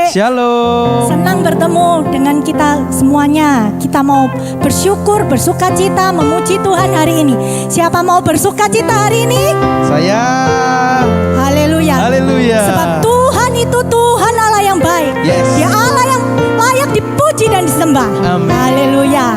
Shalom. Senang bertemu dengan kita semuanya. Kita mau bersyukur, bersukacita, memuji Tuhan hari ini. Siapa mau bersukacita hari ini? Saya. Haleluya. Haleluya. Sebab Tuhan itu Tuhan Allah yang baik. Yes. Dia Allah yang layak dipuji dan disembah. Amin. Haleluya.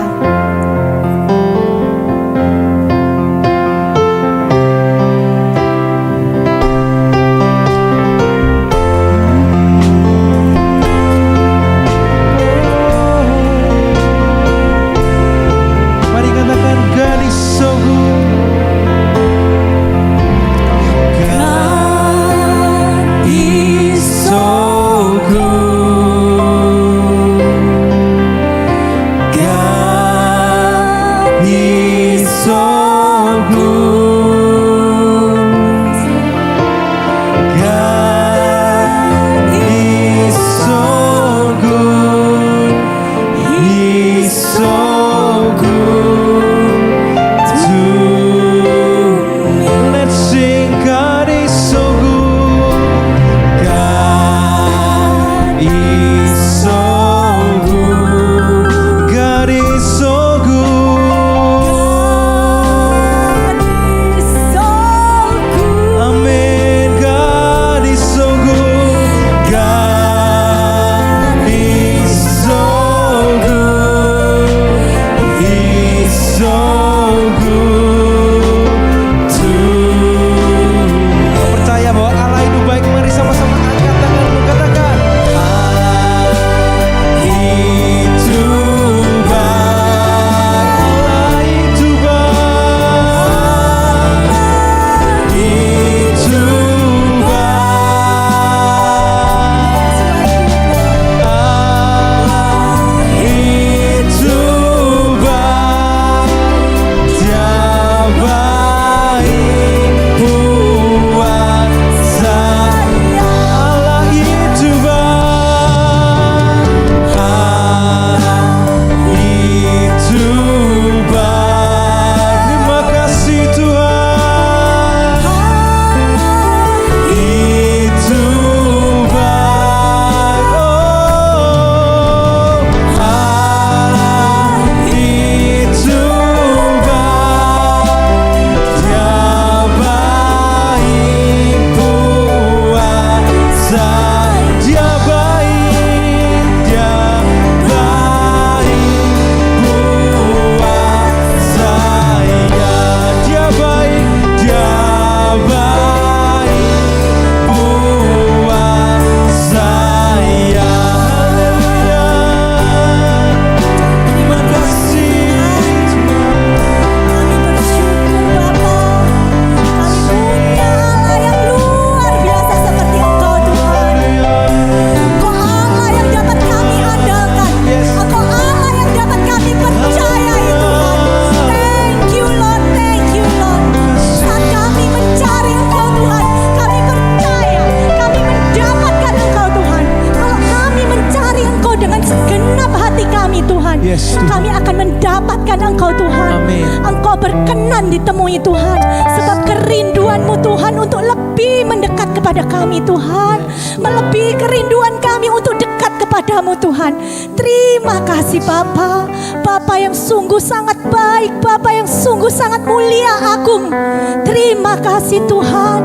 Kami akan mendapatkan Engkau Tuhan. Amin. Engkau berkenan ditemui Tuhan. Sebab kerinduan-Mu Tuhan untuk lebih mendekat kepada kami Tuhan. Melebihi kerinduan kami untuk dekat kepadamu Tuhan. Terima kasih Bapa. Bapa yang sungguh sangat baik. Bapa yang sungguh sangat mulia agung. Terima kasih Tuhan.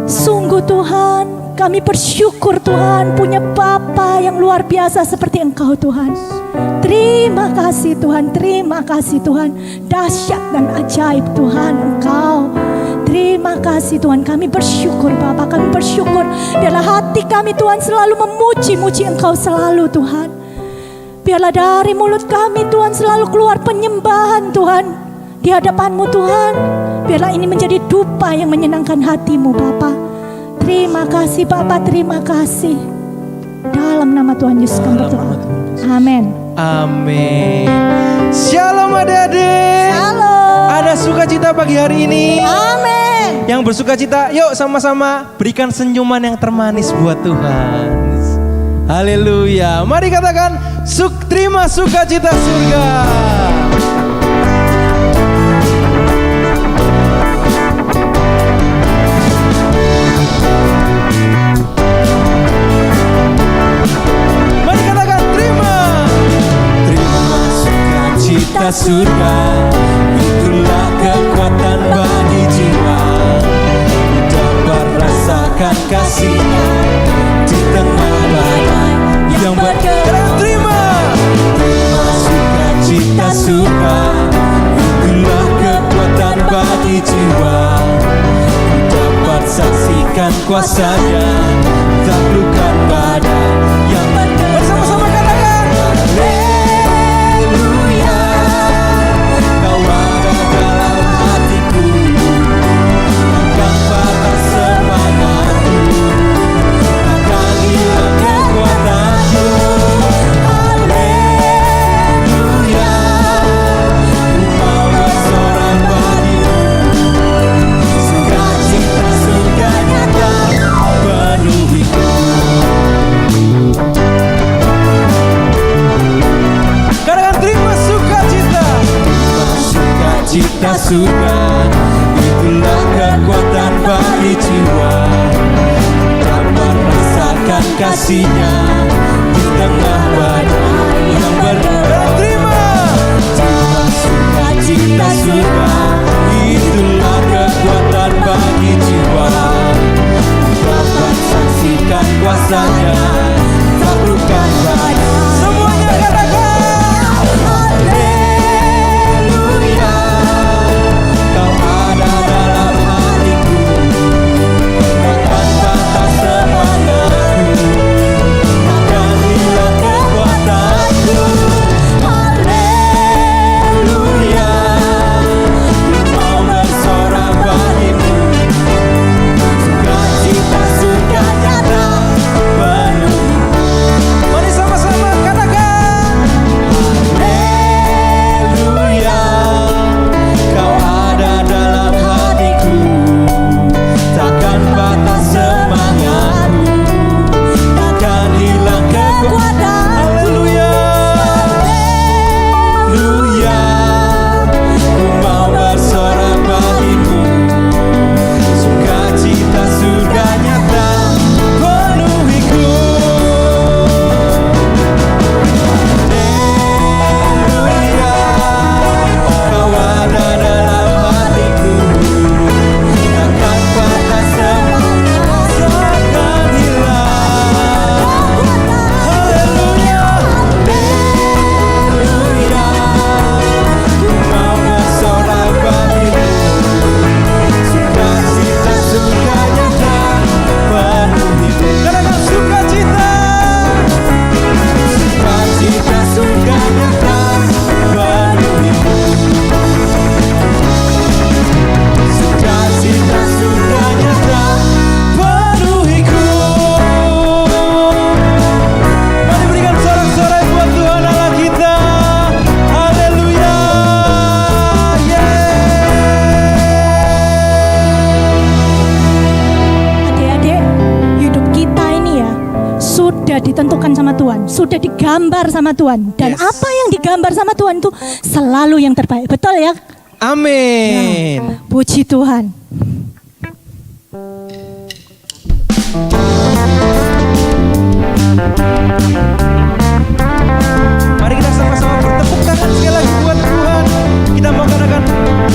Sungguh Tuhan, kami bersyukur Tuhan punya Bapa yang luar biasa seperti Engkau Tuhan. Terima kasih Tuhan, terima kasih Tuhan. Dahsyat dan ajaib Tuhan Engkau. Terima kasih Tuhan, kami bersyukur Bapa, kami bersyukur. Biarlah hati kami Tuhan selalu memuji-muji Engkau selalu Tuhan. Biarlah dari mulut kami Tuhan selalu keluar penyembahan Tuhan di hadapan-Mu Tuhan. Biarlah ini menjadi dupa yang menyenangkan hati-Mu Bapa. Terima kasih Bapa, terima kasih. Dalam nama Tuhan Yesus kami berdoa. Amin. Amin. Shalom adik-adik. Shalom. Ada sukacita pagi hari ini. Amin. Yang bersukacita, yuk sama-sama berikan senyuman yang termanis buat Tuhan. Haleluya. Mari katakan terima sukacita surga. sukacita surga, itulah kekuatan bagi jiwa. Dapat rasakan kasih-Nya di tengah badai yang bergerak. Terima sukacita surga, itulah kekuatan bagi jiwa. Dapat saksikan kuasa-Nya, taklukkan badai yang bergerak. Bersama-sama katakan haleluya. Kau ada dalam hatiku, takkan patah semangatku, takkan hilang kekuatanku. Haleluya, ku mau bersorak bagimu. Sukacita surga nyata penuhiku. Katakan terima sukacita. Sukacita surga, itulah kekuatan bagi jiwa. Dapat rasakan kasih-Nya di tengah badai yang bergerak. Terima sukacita surga, itulah kekuatan bagi jiwa. Dapat saksikan kuasa-Nya, taklukkan badai. Semuanya katakan haleluya. Kau ada dalam hatiku, takkan patah semangatku, takkan hilang kekuatanku. Haleluya, ku mau bersorak bagimu. Sukacita surga nyata penuh. Mari sama-sama katakan haleluya. Kau ada dalam hatiku, takkan patah semangatku, takkan hilang kekuatan. Haleluya, haleluya, ku mau bersorak bagimu. Sukacita surga nyata penuhiku. Haleluya, kau ada dalam hatiku, takkan patah semangat, takkan hilang. Haleluya, haleluya, ku mau bersorak bagimu. Sukacita surga nyata penuhiku. Katakan sukacita. Sukacita surga nyata penuhiku. Sukacita surga nyata penuhiku. Mari berikan sorak-sorai buat Tuhan Allah kita. Haleluya. Adik-adik, hidup kita ini ya sudah ditentukan sama Tuhan, sudah digambar sama Tuhan. Dan Yes. apa yang digambar sama Tuhan itu selalu yang terbaik. Betul ya? Amin. Puji Tuhan. Mari kita sama-sama bertepuk tangan sekali lagi buat Tuhan. Kita mau katakan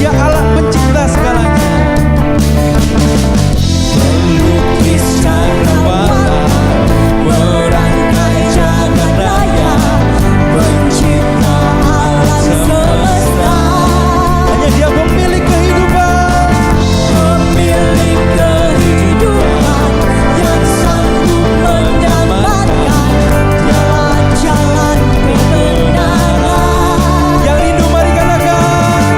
Dia Allah pencipta segalanya. Melukiskan warna, merangkai jagat raya, pencipta alam semesta. Hanya Dia pemilik kehidupan, pemilik kehidupan yang sanggup menyelamatkan. Jalan-jalan kebenaran. Yang rindu mari katakan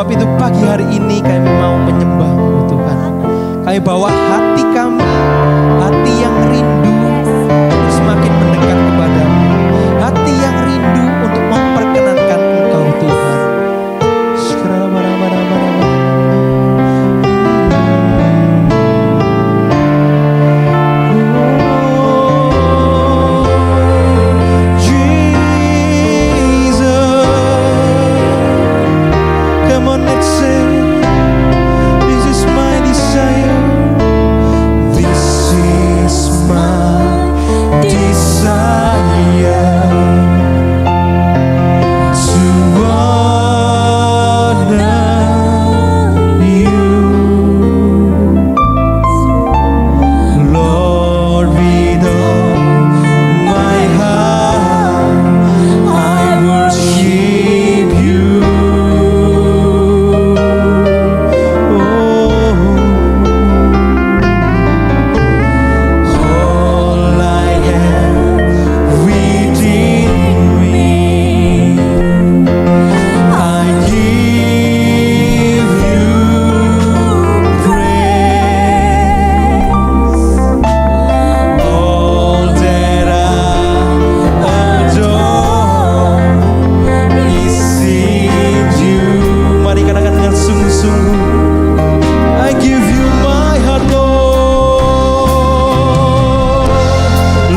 sebab itu pagi hari ini kami mau menyembah-Mu Tuhan. Kami bawa hati kami, hati yang rindu untuk semakin mendekat kepada-Mu, hati yang rindu untuk memperkenankan Engkau Tuhan. Come on, let's sing. This is my desire. This is my desire to honor you, Lord, with all my heart I worship you. All I have within me, I give you praise. All that I adore is in you. Mari katakan dengan sungguh-sungguh, I give you my heart, Lord.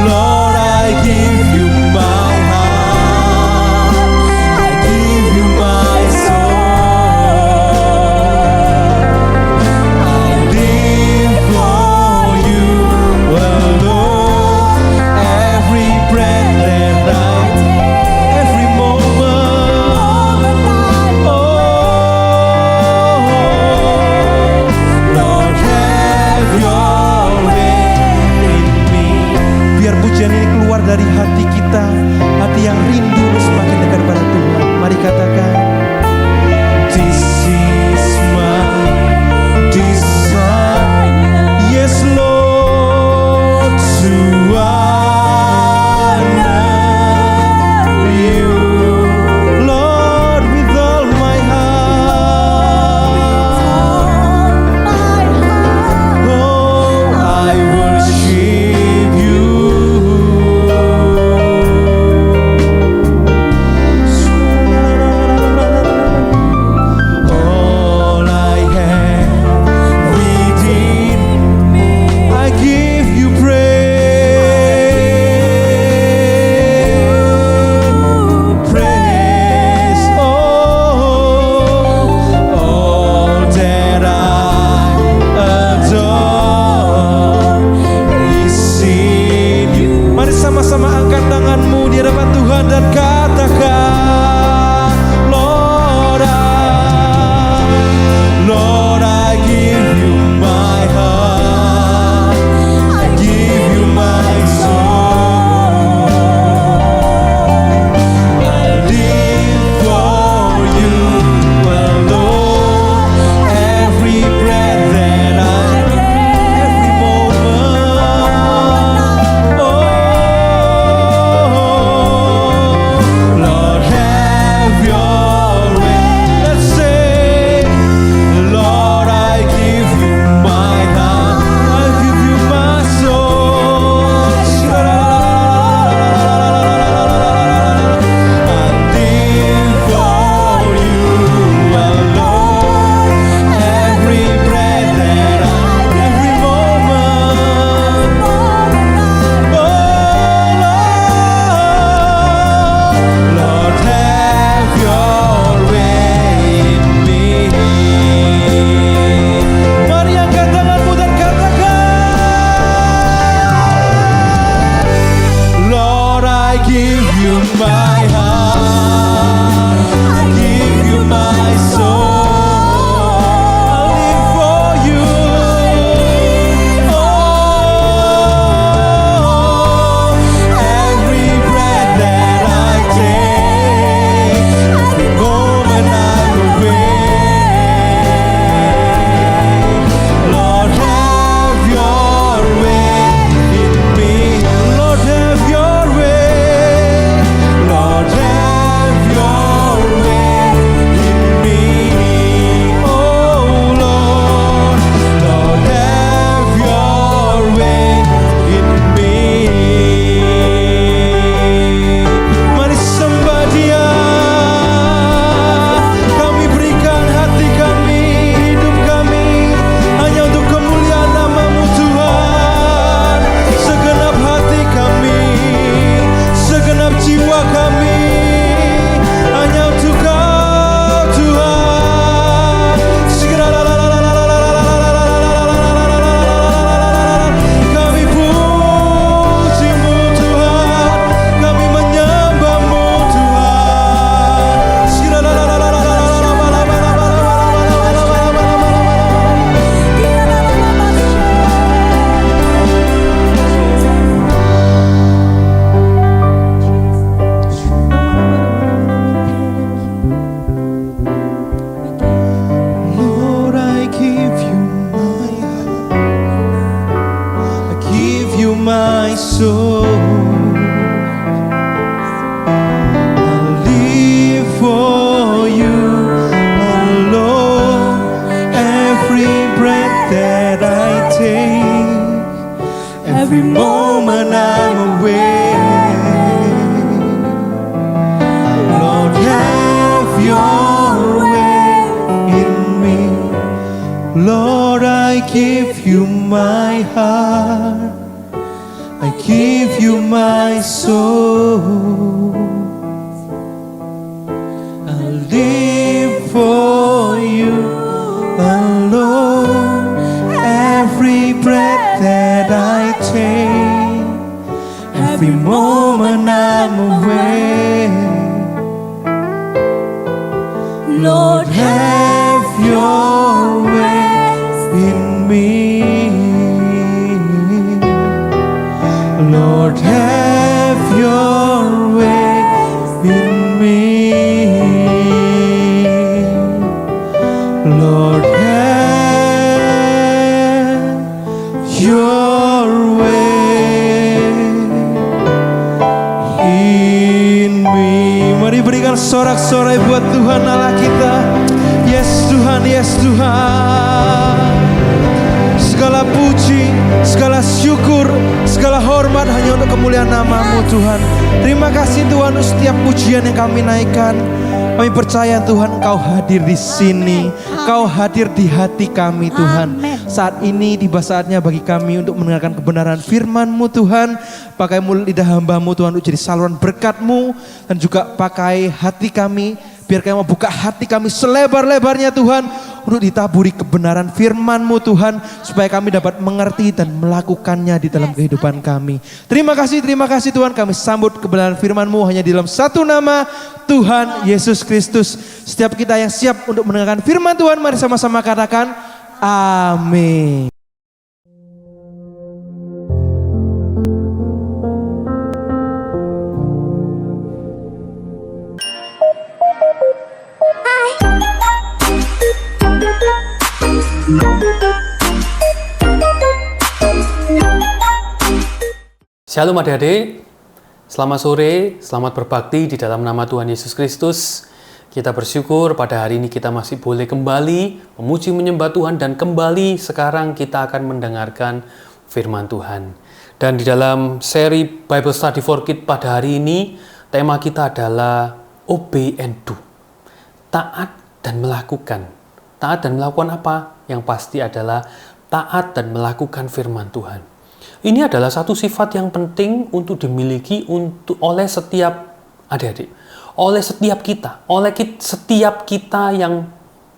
Lord, I give you my heart. I give you my soul. I live for you alone. Every breath that I take, every moment. Oh, Lord, I give you my heart, I give you my soul. I live for you alone. Every breath that I take, every moment I'm awake. Lord, have your way in me. Lord, have your way in me. Lord, have your way in me. Mari berikan sorak-sorai buat Tuhan Allah kita. Yes Tuhan, yes Tuhan. Segala puji, segala syukur, segala hormat hanya untuk kemuliaan nama-Mu Tuhan. Terima kasih Tuhan untuk setiap pujian yang kami naikkan. Kami percaya Tuhan Engkau hadir di sini. Engkau hadir di hati kami Tuhan. Saat ini tiba saatnya bagi kami untuk mendengarkan kebenaran firman-Mu Tuhan. Pakai mulut lidah hamba-Mu Tuhan untuk jadi saluran berkat-Mu. Dan juga pakai hati kami. Biar kami mau buka hati kami selebar-lebarnya Tuhan. Untuk ditaburi kebenaran firman-Mu Tuhan. Supaya kami dapat mengerti dan melakukannya di dalam kehidupan kami. Terima kasih Tuhan. Kami sambut kebenaran firman-Mu hanya di dalam satu nama, Tuhan Yesus Kristus. Setiap kita yang siap untuk mendengarkan firman Tuhan, mari sama-sama katakan amin. Shalom adik-adik, selamat sore, selamat berbakti di dalam nama Tuhan Yesus Kristus. Kita bersyukur pada hari ini kita masih boleh kembali memuji menyembah Tuhan dan kembali sekarang kita akan mendengarkan firman Tuhan. Dan di dalam seri Bible Study for Kids pada hari ini, tema kita adalah obey and do. Taat dan melakukan. Taat dan melakukan apa? Yang pasti adalah taat dan melakukan firman Tuhan. Ini adalah satu sifat yang penting untuk dimiliki oleh setiap adik-adik, oleh setiap kita, setiap kita yang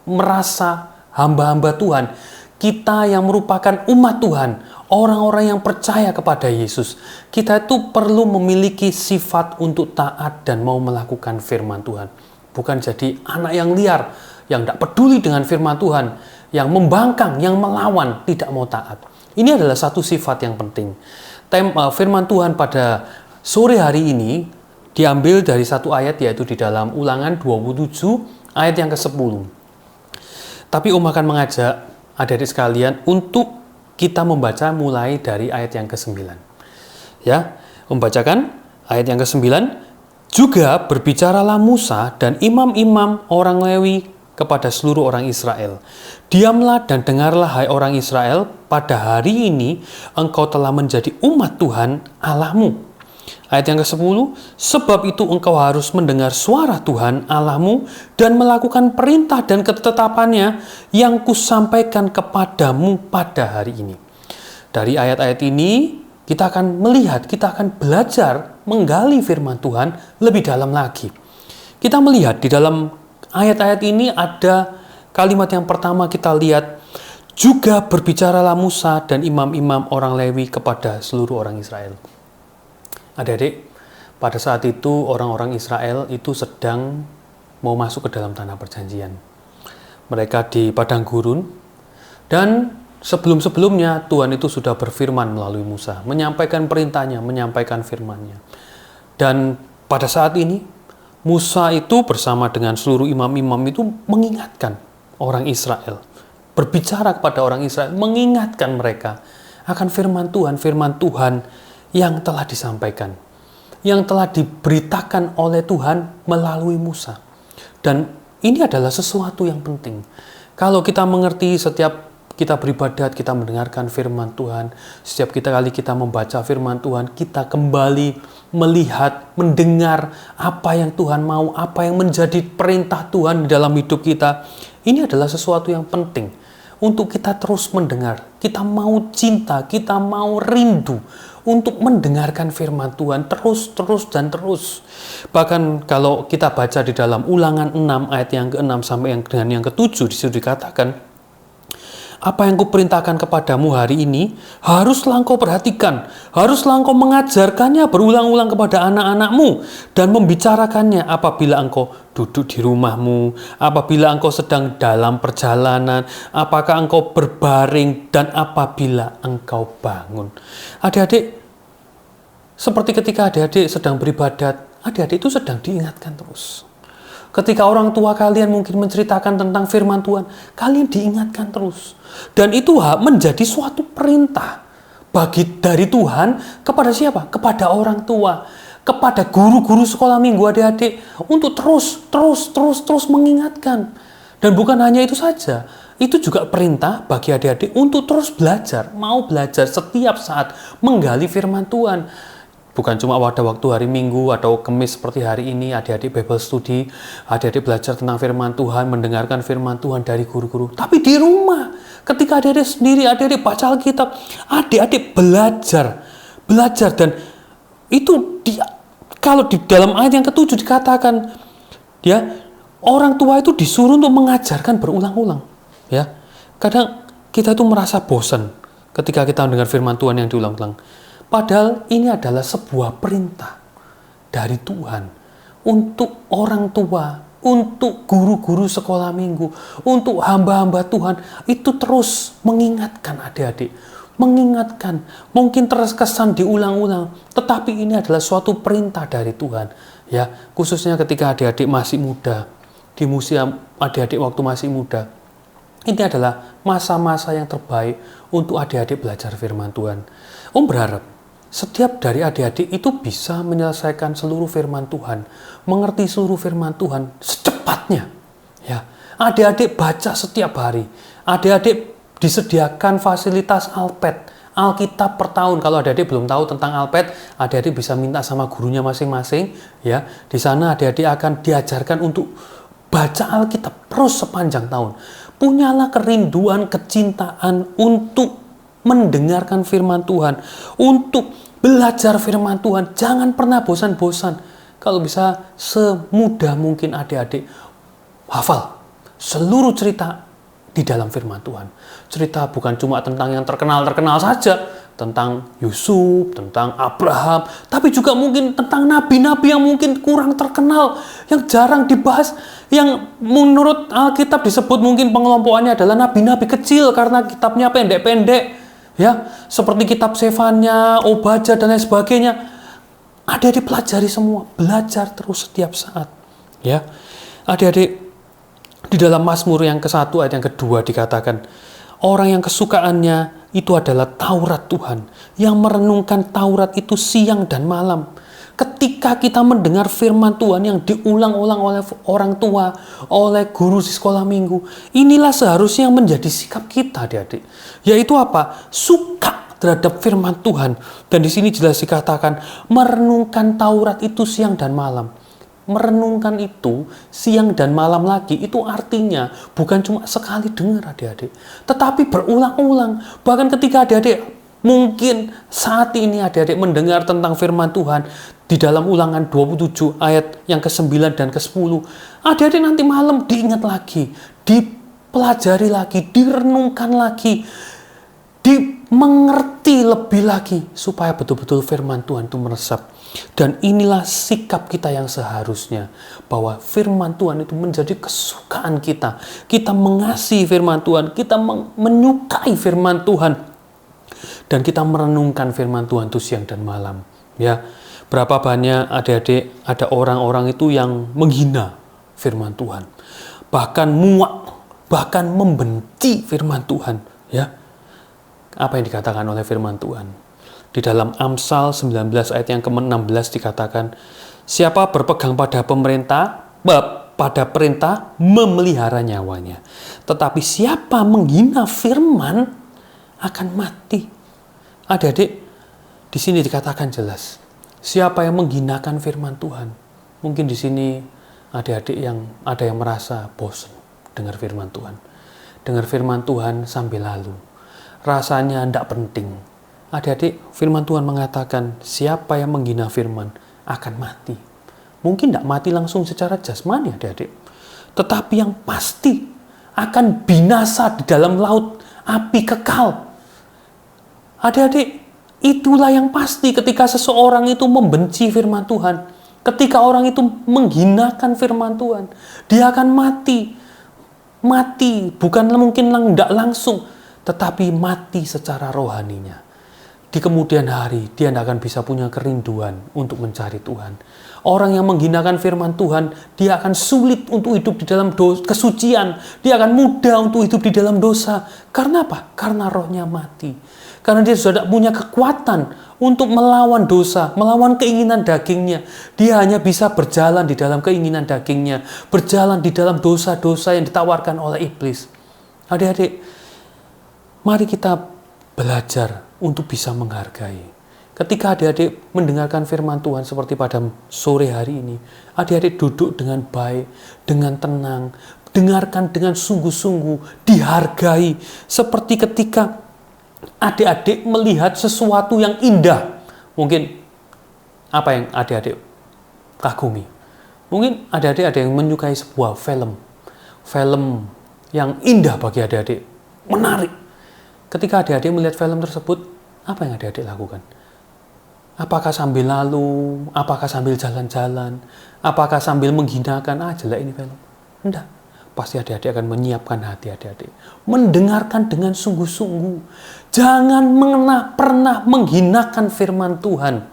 merasa hamba-hamba Tuhan, kita yang merupakan umat Tuhan, orang-orang yang percaya kepada Yesus. Kita itu perlu memiliki sifat untuk taat dan mau melakukan firman Tuhan. Bukan jadi anak yang liar, yang tidak peduli dengan firman Tuhan, yang membangkang, yang melawan, tidak mau taat. Ini adalah satu sifat yang penting. Firman Tuhan pada sore hari ini diambil dari satu ayat, yaitu di dalam Ulangan 27 ayat yang ke-10. Tapi Om akan mengajak adik-adik sekalian untuk kita membaca mulai dari ayat yang ke-9. Ya, Om bacakan ayat yang ke-9. Juga berbicaralah Musa dan imam-imam orang Lewi kepada seluruh orang Israel. Diamlah dan dengarlah hai orang Israel, pada hari ini engkau telah menjadi umat Tuhan Allahmu. Ayat yang ke-10, sebab itu engkau harus mendengar suara Tuhan Allahmu dan melakukan perintah dan ketetapannya yang kusampaikan kepadamu pada hari ini. Dari ayat-ayat ini kita akan melihat, kita akan belajar menggali firman Tuhan lebih dalam lagi. Kita melihat di dalam ayat-ayat ini ada kalimat yang pertama, kita lihat, juga berbicaralah Musa dan imam-imam orang Lewi kepada seluruh orang Israel. Adik-adik, pada saat itu orang-orang Israel itu sedang mau masuk ke dalam tanah perjanjian. Mereka di padang gurun, dan sebelum-sebelumnya Tuhan itu sudah berfirman melalui Musa, menyampaikan perintahnya, menyampaikan firman-Nya. Dan pada saat ini Musa itu bersama dengan seluruh imam-imam itu mengingatkan orang Israel, berbicara kepada orang Israel, mengingatkan mereka akan firman Tuhan yang telah disampaikan, yang telah diberitakan oleh Tuhan melalui Musa. Dan ini adalah sesuatu yang penting. Kalau kita mengerti, setiap kita beribadat, kita mendengarkan firman Tuhan, setiap kali kita membaca firman Tuhan, kita kembali melihat, mendengar apa yang Tuhan mau, apa yang menjadi perintah Tuhan di dalam hidup kita. Ini adalah sesuatu yang penting untuk kita terus mendengar. Kita mau cinta, kita mau rindu untuk mendengarkan firman Tuhan terus dan terus. Bahkan kalau kita baca di dalam Ulangan 6 ayat yang ke-6 sampai dengan yang ke-7, di situ dikatakan, apa yang kuperintahkan kepadamu hari ini, haruslah engkau perhatikan, haruslah engkau mengajarkannya berulang-ulang kepada anak-anakmu, dan membicarakannya apabila engkau duduk di rumahmu, apabila engkau sedang dalam perjalanan, apakah engkau berbaring, dan apabila engkau bangun. Adik-adik, seperti ketika adik-adik sedang beribadat, adik-adik itu sedang diingatkan terus. Ketika orang tua kalian mungkin menceritakan tentang firman Tuhan, kalian diingatkan terus. Dan itu menjadi suatu perintah dari Tuhan kepada siapa? Kepada orang tua, kepada guru-guru sekolah minggu adik-adik untuk terus mengingatkan. Dan bukan hanya itu saja, itu juga perintah bagi adik-adik untuk terus belajar, mau belajar setiap saat menggali firman Tuhan. Bukan cuma pada waktu hari Minggu atau Kamis seperti hari ini, adik-adik Bible Study, adik-adik belajar tentang firman Tuhan, mendengarkan firman Tuhan dari guru-guru. Tapi di rumah, ketika adik-adik sendiri, adik-adik baca Alkitab, adik-adik belajar. Dan itu kalau di dalam ayat yang ke-7 dikatakan, ya, orang tua itu disuruh untuk mengajarkan berulang-ulang. Ya, kadang kita itu merasa bosan ketika kita mendengar firman Tuhan yang diulang-ulang. Padahal ini adalah sebuah perintah dari Tuhan untuk orang tua, untuk guru-guru sekolah minggu, untuk hamba-hamba Tuhan, itu terus mengingatkan adik-adik. Mengingatkan, mungkin terkesan diulang-ulang, tetapi ini adalah suatu perintah dari Tuhan. Ya, khususnya ketika adik-adik masih muda, di usia adik-adik waktu masih muda. Ini adalah masa-masa yang terbaik untuk adik-adik belajar firman Tuhan. Om berharap setiap dari adik-adik itu bisa menyelesaikan seluruh firman Tuhan, mengerti seluruh firman Tuhan secepatnya. Ya, adik-adik baca setiap hari. Adik-adik disediakan fasilitas Alkitab per tahun. Kalau adik-adik belum tahu tentang Alped, adik-adik bisa minta sama gurunya masing-masing. Ya, di sana adik-adik akan diajarkan untuk baca Alkitab terus sepanjang tahun. Punyalah kerinduan, kecintaan untuk mendengarkan firman Tuhan, untuk belajar firman Tuhan. Jangan pernah bosan-bosan. Kalau bisa semudah mungkin adik-adik hafal seluruh cerita di dalam firman Tuhan. Cerita bukan cuma tentang yang terkenal-terkenal saja, tentang Yusuf, tentang Abraham, tapi juga mungkin tentang nabi-nabi yang mungkin kurang terkenal, yang jarang dibahas, yang menurut Alkitab disebut mungkin pengelompokannya adalah nabi-nabi kecil karena kitabnya pendek-pendek. Ya, seperti kitab Sefanya, Obadja, dan lain sebagainya. Adik-adik pelajari semua, belajar terus setiap saat. Ya, adik-adik di dalam Mazmur yang ke-1 ayat yang kedua dikatakan, orang yang kesukaannya itu adalah Taurat Tuhan, yang merenungkan Taurat itu siang dan malam. Ketika kita mendengar firman Tuhan yang diulang-ulang oleh orang tua, oleh guru di sekolah minggu, inilah seharusnya yang menjadi sikap kita, adik-adik. Yaitu apa? Suka terhadap firman Tuhan. Dan di sini jelas dikatakan, merenungkan Taurat itu siang dan malam. Merenungkan itu siang dan malam lagi, itu artinya bukan cuma sekali dengar, adik-adik, tetapi berulang-ulang. Bahkan ketika adik-adik mungkin saat ini adik-adik mendengar tentang firman Tuhan di dalam Ulangan 27 ayat yang ke-9 dan ke-10, adik-adik nanti malam diingat lagi, dipelajari lagi, direnungkan lagi, dimengerti lebih lagi, supaya betul-betul firman Tuhan itu meresap. Dan inilah sikap kita yang seharusnya, bahwa firman Tuhan itu menjadi kesukaan kita. Kita mengasihi firman Tuhan, kita menyukai firman Tuhan, dan kita merenungkan firman Tuhan itu siang dan malam. Ya, berapa banyak adik-adik, ada orang-orang itu yang menghina firman Tuhan, bahkan muak, bahkan membenci firman Tuhan. Ya, apa yang dikatakan oleh firman Tuhan? Di dalam Amsal 19 ayat yang ke-16 dikatakan, siapa berpegang pada perintah memelihara nyawanya, tetapi siapa menghina firman akan mati. Adik-adik, di sini dikatakan jelas, siapa yang menghinakan firman Tuhan. Mungkin di sini adik-adik yang ada yang merasa bosan dengar firman Tuhan. dengar firman Tuhan sambil lalu. Rasanya tidak penting. Adik-adik, firman Tuhan mengatakan siapa yang menghina firman akan mati. Mungkin tidak mati langsung secara jasmani adik-adik, tetapi yang pasti akan binasa di dalam laut api kekal. Adik-adik, itulah yang pasti ketika seseorang itu membenci firman Tuhan. Ketika orang itu menghinakan firman Tuhan, dia akan mati. Mati, bukan mungkin tidak langsung, tetapi mati secara rohaninya. Di kemudian hari, dia tidak akan bisa punya kerinduan untuk mencari Tuhan. Orang yang menghinakan firman Tuhan, dia akan sulit untuk hidup di dalam kesucian. Dia akan mudah untuk hidup di dalam dosa. Karena apa? Karena rohnya mati. Karena dia sudah tidak punya kekuatan untuk melawan dosa, melawan keinginan dagingnya. Dia hanya bisa berjalan di dalam keinginan dagingnya, berjalan di dalam dosa-dosa yang ditawarkan oleh iblis. Adik-adik, mari kita belajar untuk bisa menghargai. Ketika adik-adik mendengarkan firman Tuhan seperti pada sore hari ini, adik-adik duduk dengan baik, dengan tenang, dengarkan dengan sungguh-sungguh, dihargai. Seperti ketika adik-adik melihat sesuatu yang indah. Mungkin apa yang adik-adik kagumi? Mungkin adik-adik ada yang menyukai sebuah film yang indah bagi adik-adik, menarik. Ketika adik-adik melihat film tersebut, apa yang adik-adik lakukan? Apakah sambil lalu? Apakah sambil jalan-jalan? Apakah sambil menghinakan? Jelek ini film. Tidak. Pasti adik-adik akan menyiapkan hati adik-adik. Mendengarkan dengan sungguh-sungguh. Jangan pernah menghinakan firman Tuhan.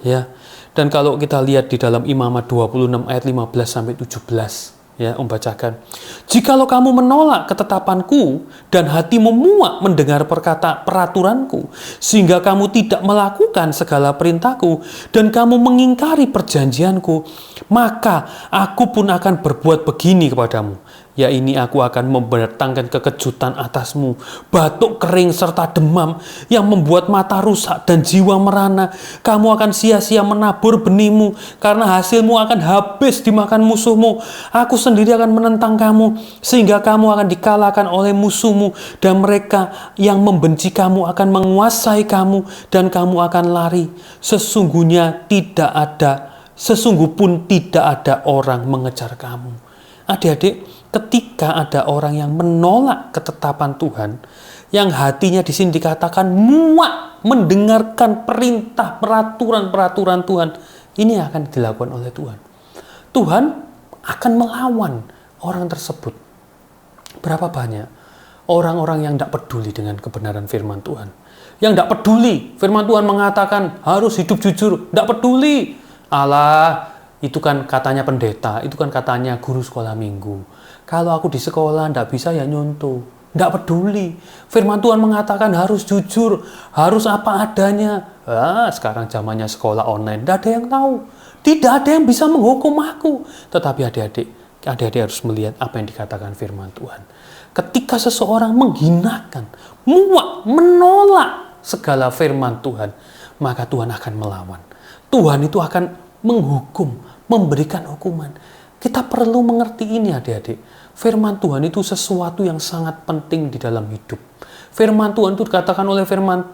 Ya. Dan kalau kita lihat di dalam Imamat 26 ayat 15 sampai 17, ya, bacakan. Jikalau kamu menolak ketetapanku dan hatimu muak mendengar peraturanku, sehingga kamu tidak melakukan segala perintahku dan kamu mengingkari perjanjianku, maka aku pun akan berbuat begini kepadamu. Ya, ini aku akan mendatangkan kekejutan atasmu, batuk kering serta demam yang membuat mata rusak dan jiwa merana. Kamu akan sia-sia menabur benihmu, karena hasilmu akan habis dimakan musuhmu. Aku sendiri akan menentang kamu, sehingga kamu akan dikalahkan oleh musuhmu, dan mereka yang membenci kamu akan menguasai kamu, dan kamu akan lari. Sesungguh pun tidak ada orang mengejar kamu. Adik-adik, ketika ada orang yang menolak ketetapan Tuhan, yang hatinya di sini dikatakan muak mendengarkan perintah, peraturan Tuhan, ini akan dilakukan oleh Tuhan. Tuhan akan melawan orang tersebut. Berapa banyak orang-orang yang tidak peduli dengan kebenaran firman Tuhan, yang tidak peduli firman Tuhan mengatakan harus hidup jujur, tidak peduli. Allah, itu kan katanya pendeta, itu kan katanya guru sekolah minggu. Kalau aku di sekolah tidak bisa ya nyontoh, tidak peduli. Firman Tuhan mengatakan harus jujur, harus apa adanya. Sekarang zamannya sekolah online, tidak ada yang tahu, tidak ada yang bisa menghukum aku. Tetapi adik-adik harus melihat apa yang dikatakan firman Tuhan. Ketika seseorang menghinakan, muak, menolak segala firman Tuhan, maka Tuhan akan melawan. Tuhan itu akan menghukum, memberikan hukuman. Kita perlu mengerti ini adik-adik. Firman Tuhan itu sesuatu yang sangat penting di dalam hidup. Firman Tuhan itu dikatakan oleh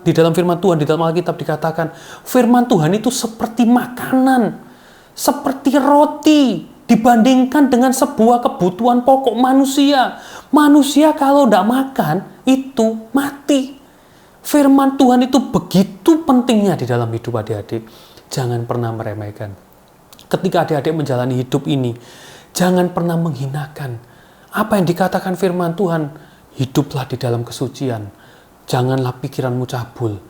di dalam firman Tuhan, di dalam Alkitab dikatakan, firman Tuhan itu seperti makanan, seperti roti, dibandingkan dengan sebuah kebutuhan pokok manusia. Manusia kalau tidak makan, itu mati. Firman Tuhan itu begitu pentingnya di dalam hidup adik-adik. Jangan pernah meremehkan. Ketika adik-adik menjalani hidup ini, jangan pernah menghinakan apa yang dikatakan firman Tuhan. Hiduplah di dalam kesucian. Janganlah pikiranmu cabul.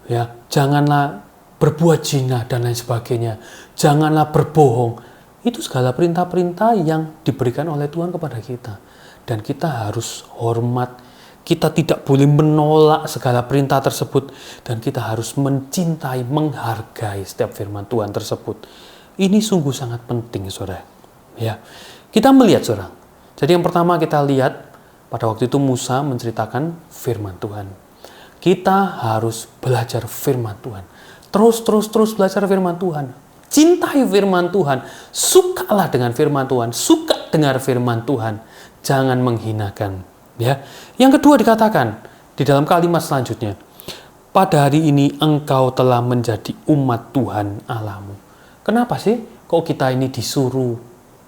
Ya, janganlah berbuat zina dan lain sebagainya. Janganlah berbohong. Itu segala perintah-perintah yang diberikan oleh Tuhan kepada kita. Dan kita harus hormat. Kita tidak boleh menolak segala perintah tersebut. Dan kita harus mencintai, menghargai setiap firman Tuhan tersebut. Ini sungguh sangat penting, saudara. Ya, kita melihat, saudara. Jadi yang pertama kita lihat, pada waktu itu Musa menceritakan firman Tuhan. Kita harus belajar firman Tuhan. Terus belajar firman Tuhan. Cintai firman Tuhan. Sukalah dengan firman Tuhan. Suka dengar firman Tuhan. Jangan menghinakan Ya. Yang kedua dikatakan di dalam kalimat selanjutnya, pada hari ini engkau telah menjadi umat Tuhan Allahmu. Kenapa sih kok kita ini disuruh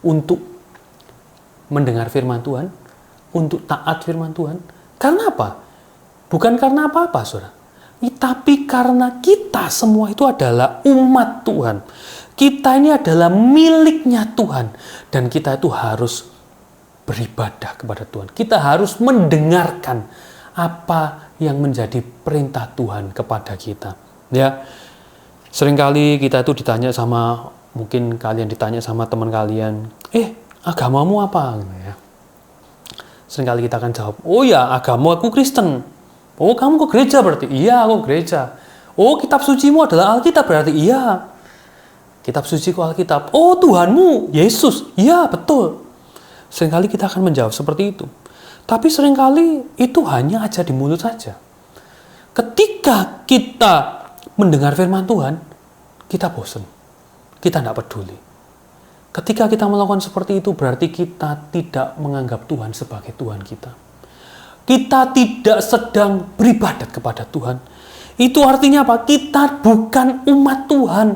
untuk mendengar firman Tuhan, untuk taat firman Tuhan? Karena apa? Bukan karena apa-apa, saudara. Tapi karena kita semua itu adalah umat Tuhan. Kita ini adalah miliknya Tuhan. Dan kita itu harus beribadah kepada Tuhan. Kita harus mendengarkan apa yang menjadi perintah Tuhan kepada kita. Ya, seringkali kita itu ditanya sama, mungkin kalian ditanya sama teman kalian, agamamu apa? Ya. Seringkali kita akan jawab, oh ya, agama aku Kristen. Oh, kamu ke gereja berarti? Iya, aku gereja. Oh, kitab sucimu adalah Alkitab berarti? Iya. Kitab suciku Alkitab. Oh, Tuhanmu Yesus? Iya, betul. Seringkali kita akan menjawab seperti itu. Tapi seringkali itu hanya aja di mulut saja. Ketika kita mendengar firman Tuhan, kita bosan. Kita tidak peduli. Ketika kita melakukan seperti itu, berarti kita tidak menganggap Tuhan sebagai Tuhan kita. Kita tidak sedang beribadat kepada Tuhan. Itu artinya apa? Kita bukan umat Tuhan.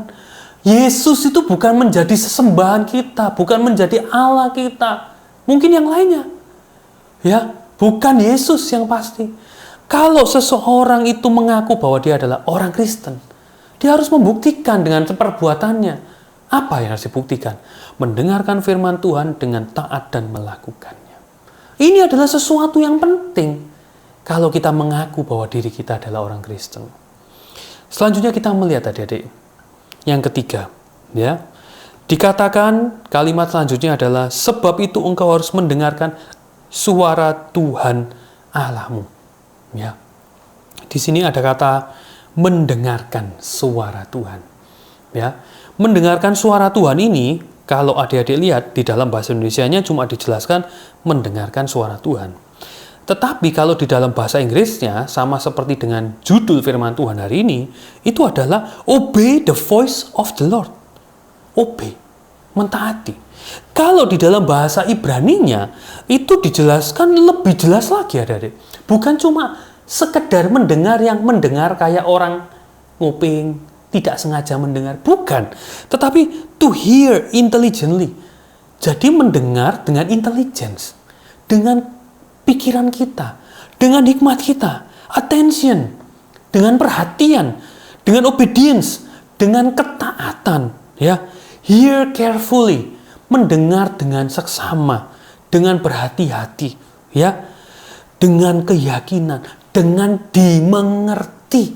Yesus itu bukan menjadi sesembahan kita, bukan menjadi Allah kita. Mungkin yang lainnya. Ya, bukan Yesus yang pasti. Kalau seseorang itu mengaku bahwa dia adalah orang Kristen, dia harus membuktikan dengan perbuatannya. Apa yang harus dibuktikan? Mendengarkan firman Tuhan dengan taat dan melakukannya. Ini adalah sesuatu yang penting kalau kita mengaku bahwa diri kita adalah orang Kristen. Selanjutnya kita melihat adik-adik yang ketiga, ya. Dikatakan kalimat selanjutnya adalah sebab itu engkau harus mendengarkan suara Tuhan Allahmu. Ya. Di sini ada kata mendengarkan suara Tuhan. Ya. Mendengarkan suara Tuhan ini, kalau adik-adik lihat di dalam bahasa Indonesianya cuma dijelaskan mendengarkan suara Tuhan. Tetapi kalau di dalam bahasa Inggrisnya sama seperti dengan judul firman Tuhan hari ini, itu adalah obey the voice of the Lord. Obey, mentaati. Kalau di dalam bahasa Ibraninya itu dijelaskan lebih jelas lagi adik-adik. Bukan cuma sekedar mendengar yang mendengar kayak orang nguping, tidak sengaja mendengar, bukan. Tetapi to hear intelligently. Jadi mendengar dengan intelligence, dengan pikiran kita, dengan hikmat kita, attention, dengan perhatian, dengan obedience, dengan ketaatan, ya. Hear carefully, mendengar dengan seksama, dengan berhati-hati, ya. Dengan keyakinan, dengan dimengerti,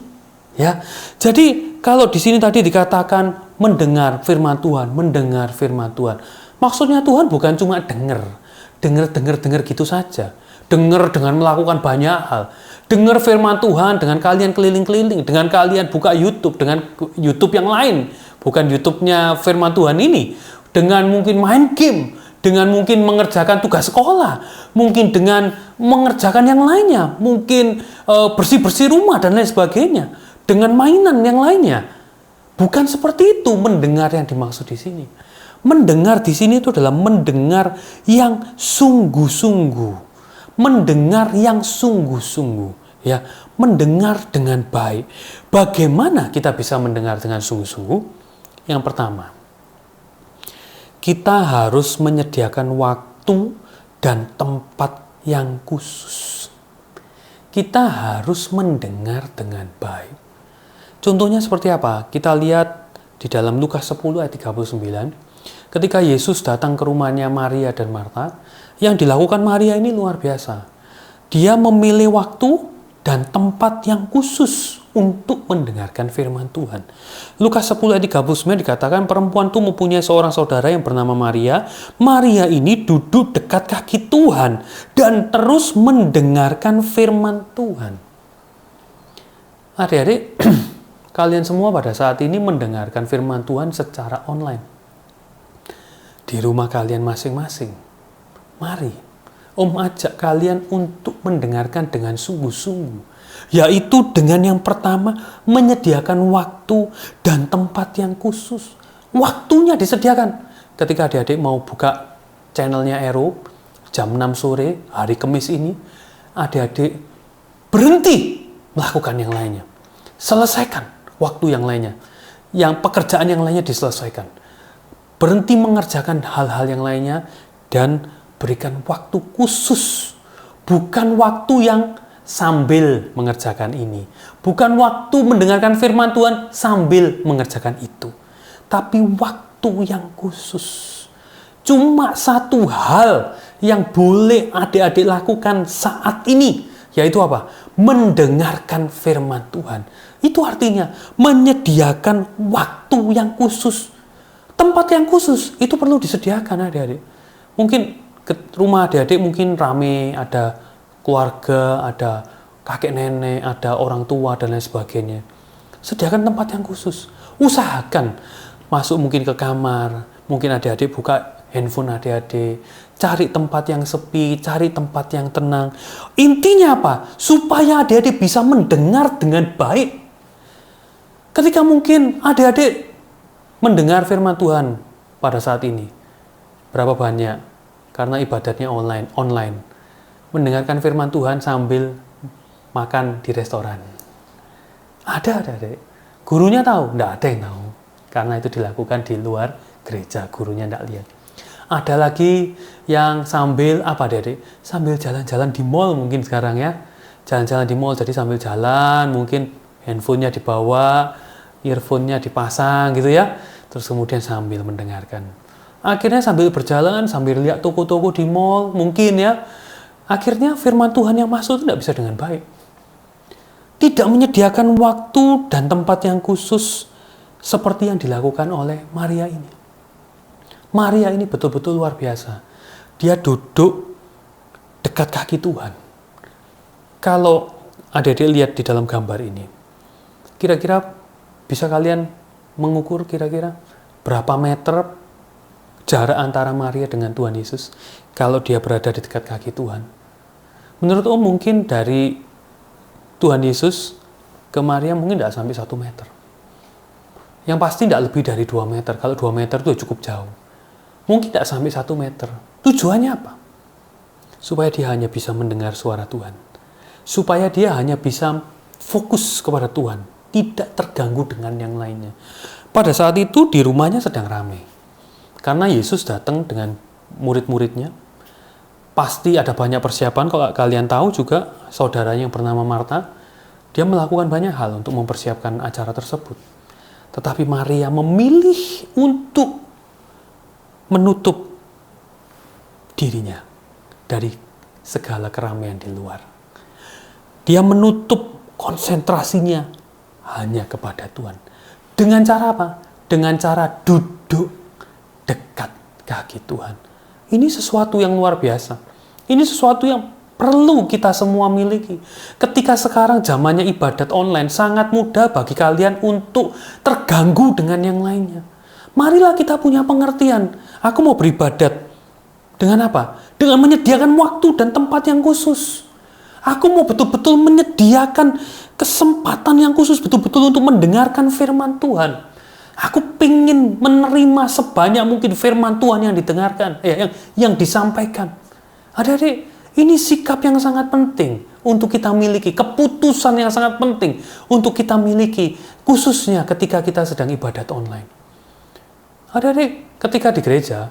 ya. Jadi kalau di sini tadi dikatakan mendengar firman Tuhan, mendengar firman Tuhan. Maksudnya Tuhan bukan cuma dengar gitu saja. Dengar dengan melakukan banyak hal. Dengar firman Tuhan dengan kalian keliling-keliling, dengan kalian buka YouTube, dengan YouTube yang lain, bukan YouTube-nya firman Tuhan ini. Dengan mungkin main game, dengan mungkin mengerjakan tugas sekolah, mungkin dengan mengerjakan yang lainnya, mungkin bersih-bersih rumah dan lain sebagainya, dengan mainan yang lainnya. Bukan seperti itu mendengar yang dimaksud di sini. Mendengar di sini itu adalah mendengar yang sungguh-sungguh. Mendengar yang sungguh-sungguh, ya, mendengar dengan baik. Bagaimana kita bisa mendengar dengan sungguh-sungguh? Yang pertama, kita harus menyediakan waktu dan tempat yang khusus. Kita harus mendengar dengan baik. Contohnya seperti apa? Kita lihat di dalam Lukas 10 ayat 39. Ketika Yesus datang ke rumahnya Maria dan Marta, yang dilakukan Maria ini luar biasa. Dia memilih waktu dan tempat yang khusus untuk mendengarkan firman Tuhan. Lukas 10 ayat 39 dikatakan perempuan itu mempunyai seorang saudara yang bernama Maria. Maria ini duduk dekat kaki Tuhan dan terus mendengarkan firman Tuhan. Adik-adik, kalian semua pada saat ini mendengarkan firman Tuhan secara online. Di rumah kalian masing-masing. Mari, Om ajak kalian untuk mendengarkan dengan sungguh-sungguh. Yaitu dengan yang pertama, menyediakan waktu dan tempat yang khusus. Waktunya disediakan. Ketika adik-adik mau buka channelnya Ero, jam 6 sore, hari Kamis ini, adik-adik berhenti melakukan yang lainnya. Selesaikan waktu yang lainnya. Yang pekerjaan yang lainnya diselesaikan. Berhenti mengerjakan hal-hal yang lainnya dan berikan waktu khusus. Bukan waktu yang sambil mengerjakan ini. Bukan waktu mendengarkan firman Tuhan sambil mengerjakan itu. Tapi waktu yang khusus. Cuma satu hal yang boleh adik-adik lakukan saat ini. Yaitu apa? Mendengarkan firman Tuhan. Itu artinya menyediakan waktu yang khusus. Tempat yang khusus itu perlu disediakan adik-adik. Mungkin ke rumah adik-adik mungkin rame, ada keluarga, ada kakek nenek, ada orang tua dan lain sebagainya. Sediakan tempat yang khusus. Usahakan masuk mungkin ke kamar, mungkin adik-adik buka handphone adik-adik, cari tempat yang sepi, cari tempat yang tenang. Intinya apa? Supaya adik-adik bisa mendengar dengan baik. Ketika mungkin adik-adik mendengar firman Tuhan pada saat ini, berapa banyak? Karena ibadatnya online. Mendengarkan firman Tuhan sambil makan di restoran. Ada adik-adik. Gurunya tahu? Tidak ada yang tahu. Karena itu dilakukan di luar gereja, gurunya tidak lihat. Ada lagi yang sambil apa adik-adik? Sambil jalan-jalan di mall mungkin sekarang ya. Jalan-jalan di mall, jadi sambil jalan mungkin handphonenya dibawa, earphone-nya dipasang gitu ya. Terus kemudian sambil mendengarkan. Akhirnya sambil berjalan, sambil lihat toko-toko di mall mungkin ya. Akhirnya firman Tuhan yang masuk itu tidak bisa dengan baik. Tidak menyediakan waktu dan tempat yang khusus seperti yang dilakukan oleh Maria ini. Maria ini betul-betul luar biasa. Dia duduk dekat kaki Tuhan. Kalau adik-adik lihat di dalam gambar ini, kira-kira bisa kalian mengukur kira-kira berapa meter jarak antara Maria dengan Tuhan Yesus kalau dia berada di dekat kaki Tuhan? Menurut mungkin dari Tuhan Yesus ke Maria mungkin tidak sampai 1 meter. Yang pasti tidak lebih dari 2 meter. Kalau 2 meter itu cukup jauh. Mungkin tidak sampai 1 meter. Tujuannya apa? Supaya dia hanya bisa mendengar suara Tuhan. Supaya dia hanya bisa fokus kepada Tuhan. Tidak terganggu dengan yang lainnya. Pada saat itu di rumahnya sedang ramai. Karena Yesus datang dengan murid-muridnya. Pasti ada banyak persiapan. Kalau kalian tahu juga saudaranya yang bernama Marta, dia melakukan banyak hal untuk mempersiapkan acara tersebut. Tetapi Maria memilih untuk menutup dirinya dari segala keramaian di luar. Dia menutup konsentrasinya hanya kepada Tuhan. Dengan cara apa? Dengan cara duduk dekat kaki Tuhan. Ini sesuatu yang luar biasa. Ini sesuatu yang perlu kita semua miliki. Ketika sekarang zamannya ibadat online, sangat mudah bagi kalian untuk terganggu dengan yang lainnya. Marilah kita punya pengertian. Aku mau beribadat. Dengan apa? Dengan menyediakan waktu dan tempat yang khusus. Aku mau betul-betul menyediakan kesempatan yang khusus betul-betul untuk mendengarkan firman Tuhan. Aku pengen menerima sebanyak mungkin firman Tuhan yang didengarkan, yang disampaikan. Adik-adik, ini sikap yang sangat penting untuk kita miliki, keputusan yang sangat penting untuk kita miliki, khususnya ketika kita sedang ibadat online. Adik-adik, ketika di gereja,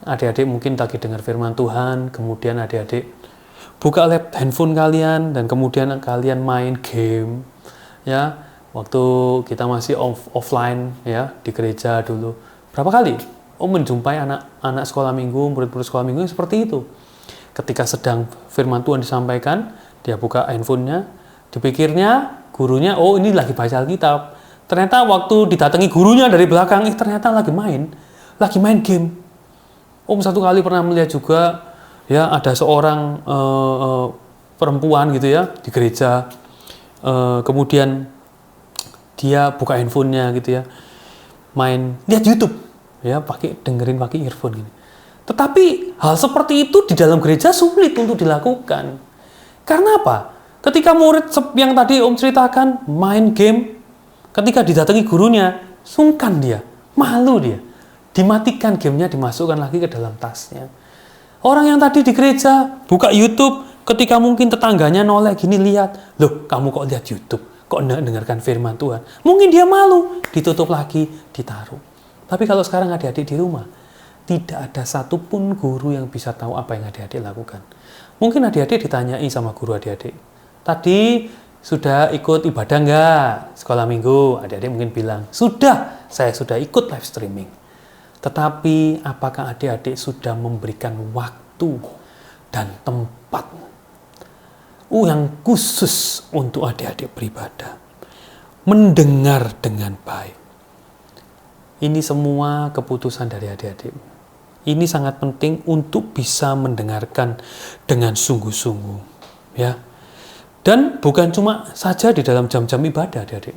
adik-adik mungkin lagi dengar firman Tuhan, kemudian adik-adik buka handphone kalian dan kemudian kalian main game, ya. Waktu kita masih offline ya di gereja dulu, berapa kali menjumpai anak sekolah minggu, murid-murid sekolah minggu yang seperti itu. Ketika sedang firman Tuhan disampaikan, dia buka handphonenya, dipikirnya gurunya, oh ini lagi baca Alkitab. Ternyata waktu didatangi gurunya dari belakang, ternyata lagi main game. Satu kali pernah melihat juga, ya ada seorang perempuan gitu ya di gereja, kemudian dia buka handphonenya gitu ya, lihat YouTube, ya dengerin pakai earphone gini. Tetapi hal seperti itu di dalam gereja sulit untuk dilakukan. Karena apa? Ketika murid yang tadi ceritakan main game, ketika didatangi gurunya, sungkan dia, malu dia. Dimatikan gamenya, dimasukkan lagi ke dalam tasnya. Orang yang tadi di gereja buka YouTube, Ketika mungkin tetangganya noleh gini lihat, loh kamu kok lihat YouTube, kok enggak dengarkan firman Tuhan. Mungkin dia malu, ditutup lagi, ditaruh. Tapi kalau sekarang adik-adik di rumah, tidak ada satupun guru yang bisa tahu apa yang adik-adik lakukan. Mungkin adik-adik ditanyai sama guru adik-adik, tadi sudah ikut ibadah enggak? Sekolah minggu, adik-adik mungkin bilang, sudah, saya sudah ikut live streaming. Tetapi apakah adik-adik sudah memberikan waktu dan tempat yang khusus untuk adik-adik beribadah? Mendengar dengan baik. Ini semua keputusan dari adik-adik. Ini sangat penting untuk bisa mendengarkan dengan sungguh-sungguh. Ya. Dan bukan cuma saja di dalam jam-jam ibadah adik-adik.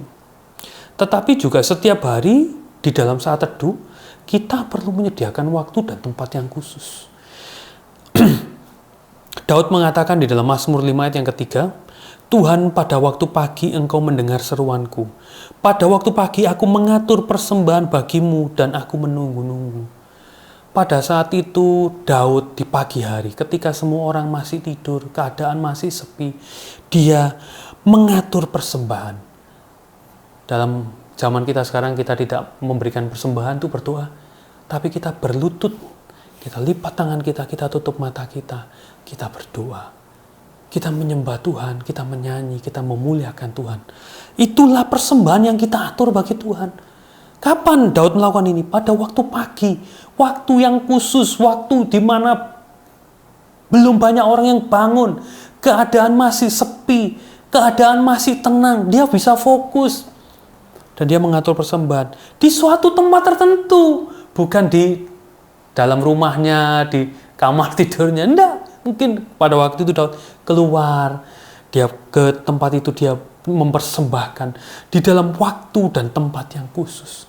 Tetapi juga setiap hari di dalam saat teduh, kita perlu menyediakan waktu dan tempat yang khusus. Daud mengatakan di dalam Mazmur 5 ayat yang ketiga, Tuhan, pada waktu pagi engkau mendengar seruanku. Pada waktu pagi aku mengatur persembahan bagimu dan aku menunggu-nunggu. Pada saat itu Daud di pagi hari ketika semua orang masih tidur, keadaan masih sepi, dia mengatur persembahan. Dalam zaman kita sekarang kita tidak memberikan persembahan itu berdoa, tapi kita berlutut, kita lipat tangan kita tutup mata kita berdoa. Kita menyembah Tuhan, kita menyanyi, kita memuliakan Tuhan. Itulah persembahan yang kita atur bagi Tuhan. Kapan Daud melakukan ini? Pada waktu pagi, waktu yang khusus, waktu di mana belum banyak orang yang bangun, keadaan masih sepi, keadaan masih tenang, dia bisa fokus. Dan dia mengatur persembahan di suatu tempat tertentu, bukan di dalam rumahnya, di kamar tidurnya, enggak. Mungkin pada waktu itu Daud keluar, dia ke tempat itu, dia mempersembahkan di dalam waktu dan tempat yang khusus.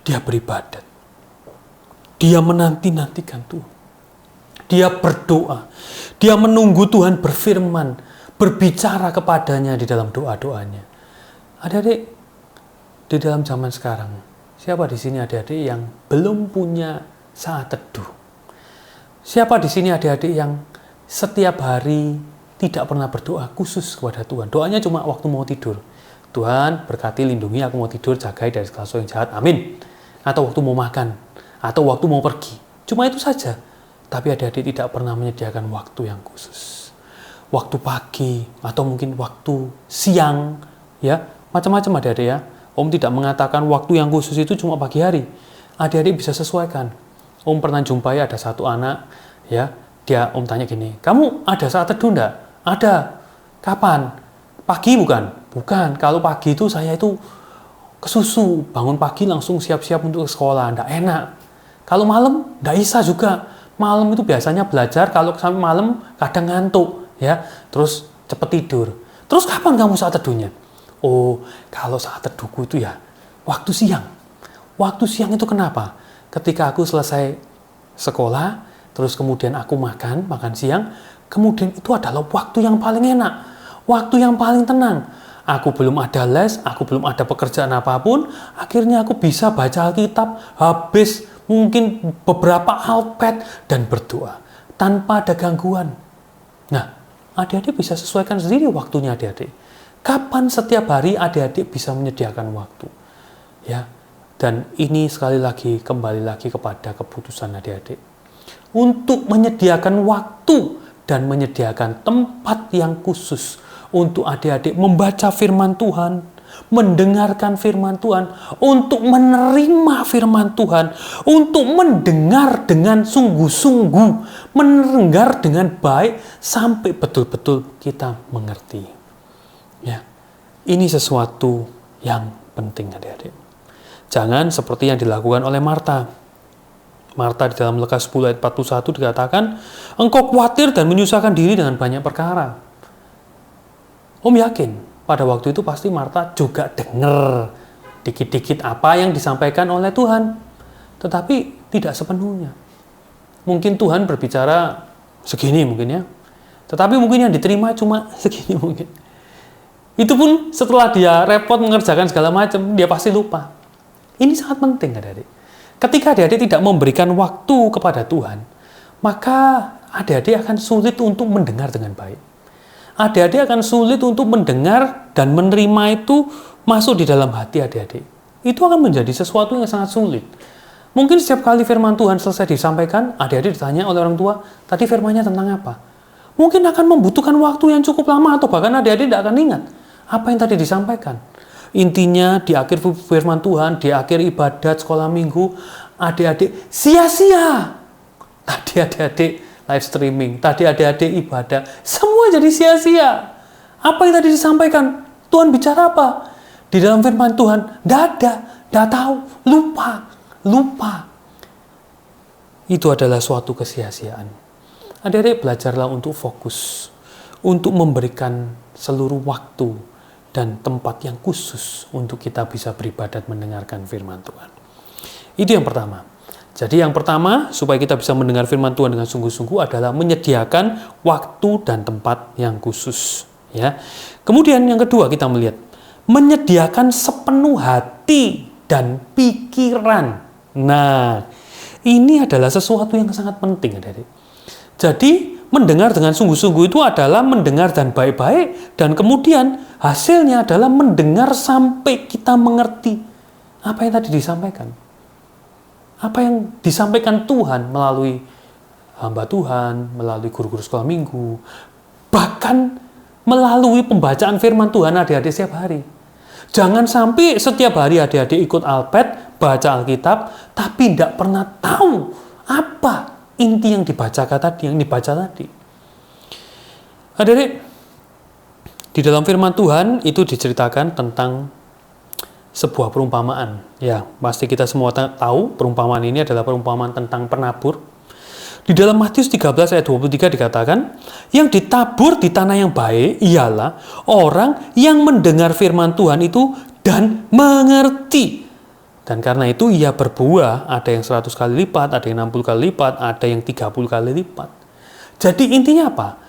Dia beribadat. Dia menanti-nantikan Tuhan. Dia berdoa. Dia menunggu Tuhan berfirman, berbicara kepadanya di dalam doa-doanya. Adik-adik, di dalam zaman sekarang, siapa di sini adik-adik yang belum punya saat teduh? Siapa di sini adik-adik yang setiap hari tidak pernah berdoa khusus kepada Tuhan? Doanya cuma waktu mau tidur. Tuhan berkati, lindungi aku mau tidur, jagai dari segala sesuatu yang jahat. Amin. Atau waktu mau makan, atau waktu mau pergi. Cuma itu saja. Tapi adik-adik tidak pernah menyediakan waktu yang khusus. Waktu pagi, atau mungkin waktu siang, ya, macam-macam adik-adik ya. Om tidak mengatakan waktu yang khusus itu cuma pagi hari. Adik-adik bisa sesuaikan. Om pernah jumpai ada satu anak, ya, Om tanya gini, kamu ada saat teduh enggak? Ada. Kapan? Pagi bukan? Bukan. Kalau pagi itu saya itu kesusu, bangun pagi langsung siap-siap untuk ke sekolah, enggak enak. Kalau malam enggak bisa juga. Malam itu biasanya belajar, kalau sampai malam kadang ngantuk, ya. Terus cepet tidur. Terus kapan kamu saat teduhnya? Oh, kalau saat teduhku itu ya waktu siang. Waktu siang itu kenapa? Ketika aku selesai sekolah, terus kemudian aku makan siang, kemudian itu adalah waktu yang paling enak, waktu yang paling tenang. Aku belum ada les, aku belum ada pekerjaan apapun, akhirnya aku bisa baca Alkitab, habis mungkin beberapa alpet dan berdoa, tanpa ada gangguan. Nah, adik-adik bisa sesuaikan sendiri waktunya adik-adik. Kapan setiap hari adik-adik bisa menyediakan waktu? Ya, dan ini sekali lagi kembali lagi kepada keputusan adik-adik untuk menyediakan waktu dan menyediakan tempat yang khusus untuk adik-adik membaca firman Tuhan, mendengarkan firman Tuhan, untuk menerima firman Tuhan, untuk mendengar dengan sungguh-sungguh, mendengar dengan baik sampai betul-betul kita mengerti. Ya, ini sesuatu yang penting adik-adik. Jangan seperti yang dilakukan oleh Marta. Marta di dalam Lukas 10 ayat 41 dikatakan, engkau khawatir dan menyusahkan diri dengan banyak perkara. Om yakin pada waktu itu pasti Marta juga dengar dikit-dikit apa yang disampaikan oleh Tuhan. Tetapi tidak sepenuhnya. Mungkin Tuhan berbicara segini mungkin ya. Tetapi mungkin yang diterima cuma segini mungkin. Itu pun setelah dia repot mengerjakan segala macam, dia pasti lupa. Ini sangat penting adik-adik. Ketika adik-adik tidak memberikan waktu kepada Tuhan, maka adik-adik akan sulit untuk mendengar dengan baik. Adik-adik akan sulit untuk mendengar dan menerima itu masuk di dalam hati adik-adik. Itu akan menjadi sesuatu yang sangat sulit. Mungkin setiap kali firman Tuhan selesai disampaikan, adik-adik ditanya oleh orang tua, tadi firmannya tentang apa? Mungkin akan membutuhkan waktu yang cukup lama atau bahkan adik-adik tidak akan ingat apa yang tadi disampaikan. Intinya di akhir firman Tuhan, di akhir ibadat sekolah minggu, adik-adik sia-sia. Tadi adik-adik live streaming, tadi adik-adik ibadah, semua jadi sia-sia. Apa yang tadi disampaikan? Tuhan bicara apa? Di dalam firman Tuhan, tidak tahu, lupa. Itu adalah suatu kesia-siaan. Adik-adik belajarlah untuk fokus, untuk memberikan seluruh waktu dan tempat yang khusus untuk kita bisa beribadat mendengarkan firman Tuhan. Itu yang pertama. Jadi yang pertama, supaya kita bisa mendengar firman Tuhan dengan sungguh-sungguh adalah menyediakan waktu dan tempat yang khusus. Ya. Kemudian yang kedua kita melihat, menyediakan sepenuh hati dan pikiran. Nah, ini adalah sesuatu yang sangat penting, adik-adik. Jadi, mendengar dengan sungguh-sungguh itu adalah mendengar dan baik-baik, dan kemudian hasilnya adalah mendengar sampai kita mengerti apa yang tadi disampaikan. Apa yang disampaikan Tuhan melalui hamba Tuhan, melalui guru-guru sekolah minggu, bahkan melalui pembacaan firman Tuhan adik-adik setiap hari. Jangan sampai setiap hari adik-adik ikut Alpet, baca Alkitab, tapi tidak pernah tahu apa inti yang dibaca tadi. Adik-adik, di dalam firman Tuhan itu diceritakan tentang sebuah perumpamaan. Ya, pasti kita semua tahu perumpamaan ini adalah perumpamaan tentang penabur. Di dalam Matius 13 ayat 23 dikatakan, yang ditabur di tanah yang baik ialah orang yang mendengar firman Tuhan itu dan mengerti. Dan karena itu ia berbuah, ada yang 100 kali lipat, ada yang 60 kali lipat, ada yang 30 kali lipat. Jadi intinya apa?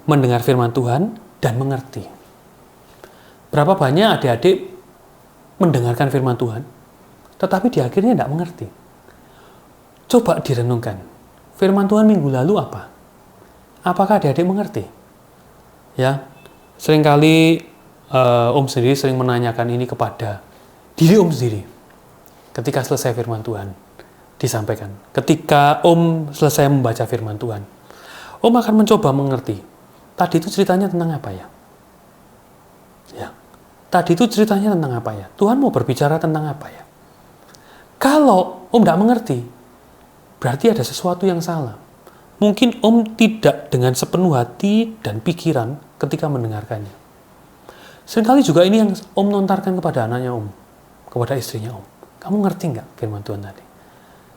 Mendengar firman Tuhan dan mengerti. Berapa banyak adik-adik mendengarkan firman Tuhan, tetapi di akhirnya tidak mengerti? Coba direnungkan. Firman Tuhan minggu lalu apa? Apakah adik-adik mengerti? Ya, seringkali Om sendiri sering menanyakan ini kepada diri Om sendiri. Ketika selesai firman Tuhan disampaikan, ketika Om selesai membaca firman Tuhan, Om akan mencoba mengerti. Tadi itu ceritanya tentang apa ya? Ya, tadi itu ceritanya tentang apa ya? Tuhan mau berbicara tentang apa ya? Kalau Om tidak mengerti, berarti ada sesuatu yang salah. Mungkin Om tidak dengan sepenuh hati dan pikiran ketika mendengarkannya. Seringkali juga ini yang Om lontarkan kepada anaknya Om, kepada istrinya Om. Kamu ngerti nggak firman Tuhan tadi?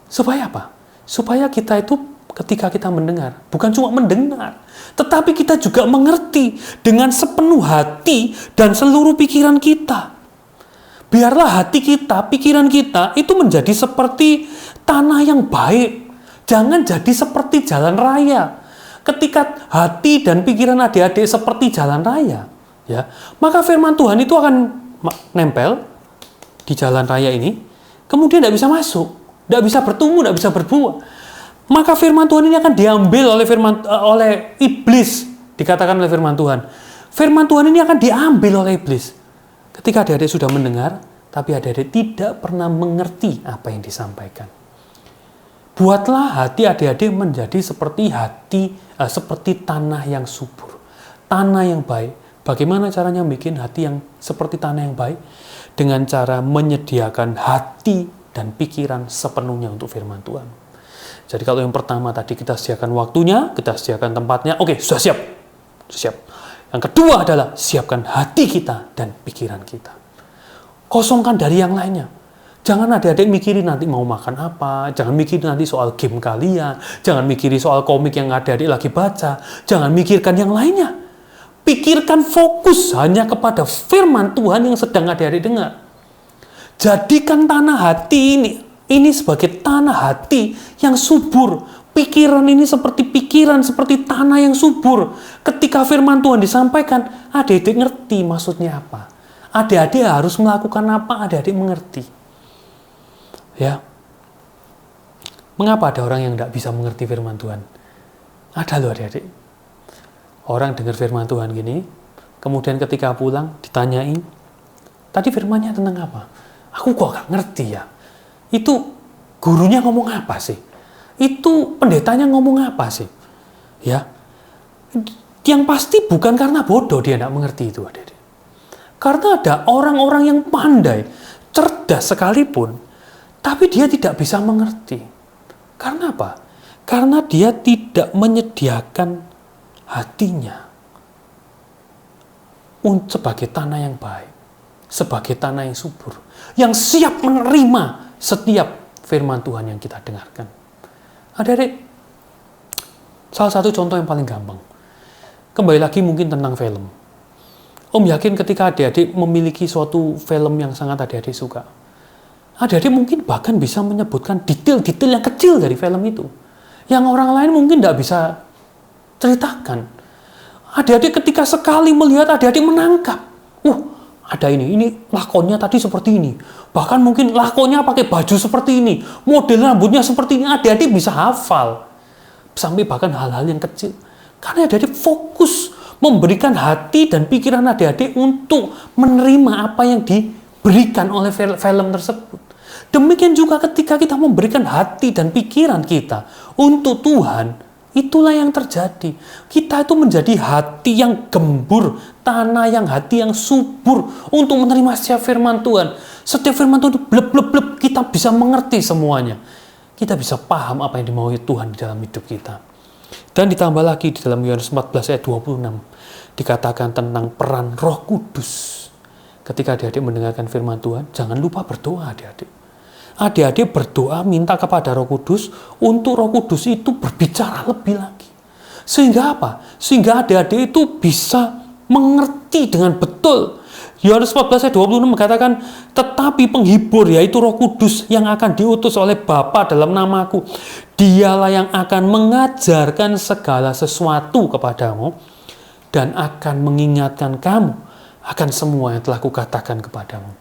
Supaya apa? Supaya kita itu ketika kita mendengar, bukan cuma mendengar, tetapi kita juga mengerti dengan sepenuh hati dan seluruh pikiran kita. Biarlah hati kita, pikiran kita itu menjadi seperti tanah yang baik. Jangan jadi seperti jalan raya. Ketika hati dan pikiran adik-adik seperti jalan raya, ya, maka firman Tuhan itu akan nempel di jalan raya ini, kemudian tidak bisa masuk, tidak bisa bertumbuh, tidak bisa berbuah. Maka firman Tuhan ini akan diambil oleh iblis, dikatakan oleh firman Tuhan. Firman Tuhan ini akan diambil oleh iblis. Ketika adik-adik sudah mendengar, tapi adik-adik tidak pernah mengerti apa yang disampaikan. Buatlah hati adik-adik menjadi seperti tanah yang subur, tanah yang baik. Bagaimana caranya bikin hati yang seperti tanah yang baik? Dengan cara menyediakan hati dan pikiran sepenuhnya untuk firman Tuhan. Jadi kalau yang pertama tadi kita sediakan waktunya, kita sediakan tempatnya, oke, sudah siap. Yang kedua adalah siapkan hati kita dan pikiran kita. Kosongkan dari yang lainnya. Jangan adik-adik mikirin nanti mau makan apa, jangan mikirin nanti soal game kalian, jangan mikirin soal komik yang adik-adik lagi baca, jangan mikirkan yang lainnya. Pikirkan fokus hanya kepada firman Tuhan yang sedang adik-adik dengar. Jadikan tanah hati ini sebagai tanah hati yang subur. Pikiran ini seperti tanah yang subur. Ketika firman Tuhan disampaikan, adik-adik ngerti maksudnya apa. Adik-adik harus melakukan apa, adik-adik mengerti. Ya. Mengapa ada orang yang tidak bisa mengerti firman Tuhan? Ada loh adik-adik. Orang dengar firman Tuhan gini, kemudian ketika pulang ditanyain, tadi firmannya tentang apa? Aku kok gak ngerti ya. Itu gurunya ngomong apa sih? Itu pendetanya ngomong apa sih? Ya, yang pasti bukan karena bodoh dia gak mengerti itu adik-adik. Karena ada orang-orang yang pandai, cerdas sekalipun, tapi dia tidak bisa mengerti. Karena apa? Karena dia tidak menyediakan hatinya sebagai tanah yang baik, sebagai tanah yang subur, yang siap menerima setiap firman Tuhan yang kita dengarkan. Adik-adik, salah satu contoh yang paling gampang, kembali lagi mungkin tentang film. Om yakin ketika adik-adik memiliki suatu film yang sangat adik-adik suka, adik-adik mungkin bahkan bisa menyebutkan detail-detail yang kecil dari film itu, yang orang lain mungkin tidak bisa ceritakan. Adik-adik ketika sekali melihat, adik-adik menangkap. Ada ini lakonnya tadi seperti ini. Bahkan mungkin lakonnya pakai baju seperti ini. Model rambutnya seperti ini. Adik-adik bisa hafal. Sampai bahkan hal-hal yang kecil. Karena adik-adik fokus memberikan hati dan pikiran adik-adik untuk menerima apa yang diberikan oleh film tersebut. Demikian juga ketika kita memberikan hati dan pikiran kita untuk Tuhan, itulah yang terjadi. Kita itu menjadi hati yang gembur, hati yang subur untuk menerima setiap firman Tuhan. Setiap firman Tuhan itu bleb, kita bisa mengerti semuanya. Kita bisa paham apa yang dimaui Tuhan di dalam hidup kita. Dan ditambah lagi di dalam Yohanes 14 ayat 26 dikatakan tentang peran Roh Kudus. Ketika adik-adik mendengarkan firman Tuhan, jangan lupa berdoa adik-adik. Adik-adik berdoa minta kepada Roh Kudus untuk Roh Kudus itu berbicara lebih lagi. Sehingga apa? Sehingga adik-adik itu bisa mengerti dengan betul. Yohanes 14 ayat 26 mengatakan, tetapi penghibur yaitu Roh Kudus yang akan diutus oleh Bapa dalam namaku, dialah yang akan mengajarkan segala sesuatu kepadamu dan akan mengingatkan kamu akan semua yang telah kukatakan kepadamu.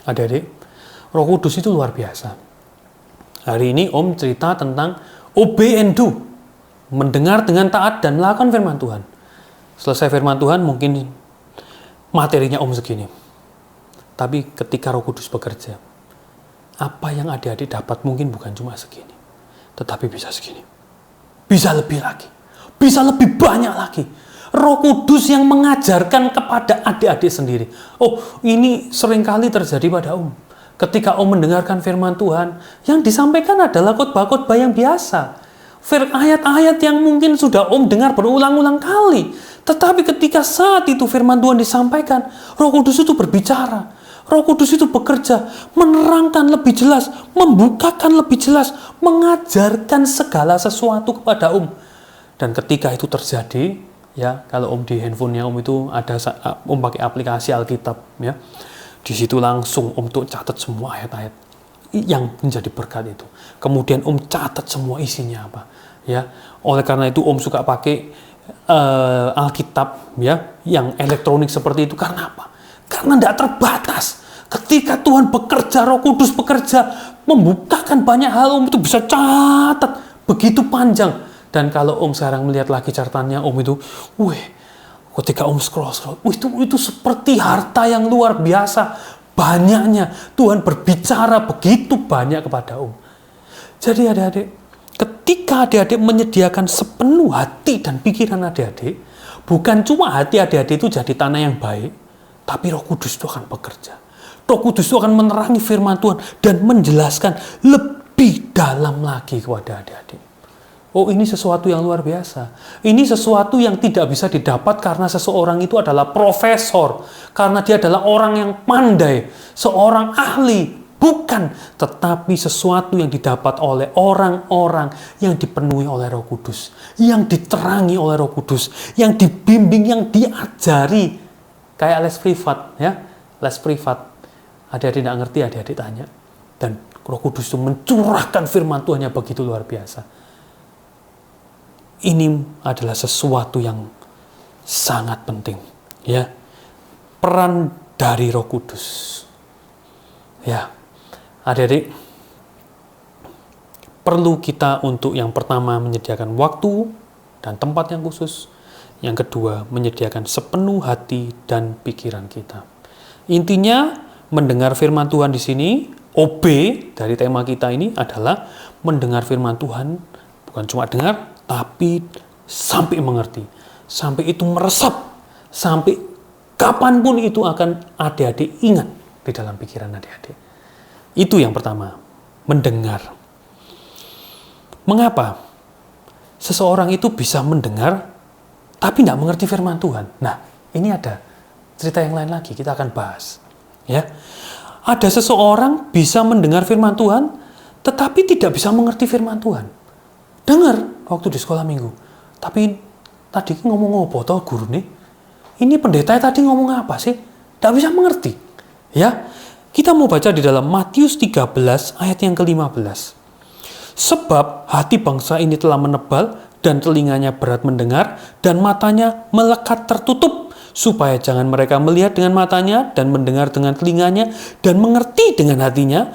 Adik-adik, Roh Kudus itu luar biasa. Hari ini Om cerita tentang obey and do. Mendengar dengan taat dan melakukan firman Tuhan. Selesai firman Tuhan mungkin materinya Om segini. Tapi ketika Roh Kudus bekerja, apa yang adik-adik dapat mungkin bukan cuma segini. Tetapi bisa segini. Bisa lebih lagi. Bisa lebih banyak lagi. Roh Kudus yang mengajarkan kepada adik-adik sendiri. Ini seringkali terjadi pada Om. Ketika Om mendengarkan firman Tuhan, yang disampaikan adalah khotbah-khotbah yang biasa. Ayat-ayat yang mungkin sudah Om dengar berulang-ulang kali. Tetapi ketika saat itu firman Tuhan disampaikan, Roh Kudus itu berbicara. Roh Kudus itu bekerja, menerangkan lebih jelas, membukakan lebih jelas, mengajarkan segala sesuatu kepada Om. Dan ketika itu terjadi, ya, kalau Om di handphonenya Om itu ada Om pakai aplikasi Alkitab, ya. Di situ langsung Om tuh catat semua ayat-ayat yang menjadi berkat itu. Kemudian Om catat semua isinya apa, ya. Oleh karena itu Om suka pakai Alkitab, ya, yang elektronik seperti itu. Karena apa? Karena tidak terbatas. Ketika Tuhan bekerja, Roh Kudus bekerja, membukakan banyak hal, Om itu bisa catat begitu panjang. Dan kalau Om sekarang melihat lagi catatannya Om itu, ketika Om scroll, itu seperti harta yang luar biasa. Banyaknya Tuhan berbicara begitu banyak kepada Om. Jadi adik-adik, ketika adik-adik menyediakan sepenuh hati dan pikiran adik-adik, bukan cuma hati adik-adik itu jadi tanah yang baik, tapi Roh Kudus itu akan bekerja. Roh Kudus itu akan menerangi firman Tuhan dan menjelaskan lebih dalam lagi kepada adik-adik. Ini sesuatu yang luar biasa. Ini sesuatu yang tidak bisa didapat karena seseorang itu adalah profesor. Karena dia adalah orang yang pandai. Seorang ahli. Bukan. Tetapi sesuatu yang didapat oleh orang-orang yang dipenuhi oleh Roh Kudus. Yang diterangi oleh Roh Kudus. Yang dibimbing, yang diajari. Kayak les privat. Ya, les privat. Adik-adik tidak ngerti, adik-adik tanya. Dan Roh Kudus itu mencurahkan firman Tuhan yang begitu luar biasa. Ini adalah sesuatu yang sangat penting, ya. Peran dari Roh Kudus. Ya. Adik-adik, perlu kita untuk yang pertama menyediakan waktu dan tempat yang khusus. Yang kedua, menyediakan sepenuh hati dan pikiran kita. Intinya, mendengar firman Tuhan di sini, OB dari tema kita ini adalah mendengar firman Tuhan, bukan cuma dengar, tapi sampai mengerti. Sampai itu meresap, sampai kapanpun itu akan adik-adik ingat di dalam pikiran adik-adik. Itu yang pertama, mendengar. Mengapa seseorang itu bisa mendengar tapi tidak mengerti firman Tuhan? Nah, ini ada cerita yang lain lagi, kita akan bahas. Ya, ada seseorang bisa mendengar firman Tuhan tetapi tidak bisa mengerti firman Tuhan. Dengar waktu di sekolah minggu, tapi tadi ngomong apa toh guru nih? Ini pendeta tadi ngomong apa sih? Tidak bisa mengerti. Ya, kita mau baca di dalam Matius 13 ayat yang ke-15. Sebab hati bangsa ini telah menebal dan telinganya berat mendengar dan matanya melekat tertutup, supaya jangan mereka melihat dengan matanya dan mendengar dengan telinganya dan mengerti dengan hatinya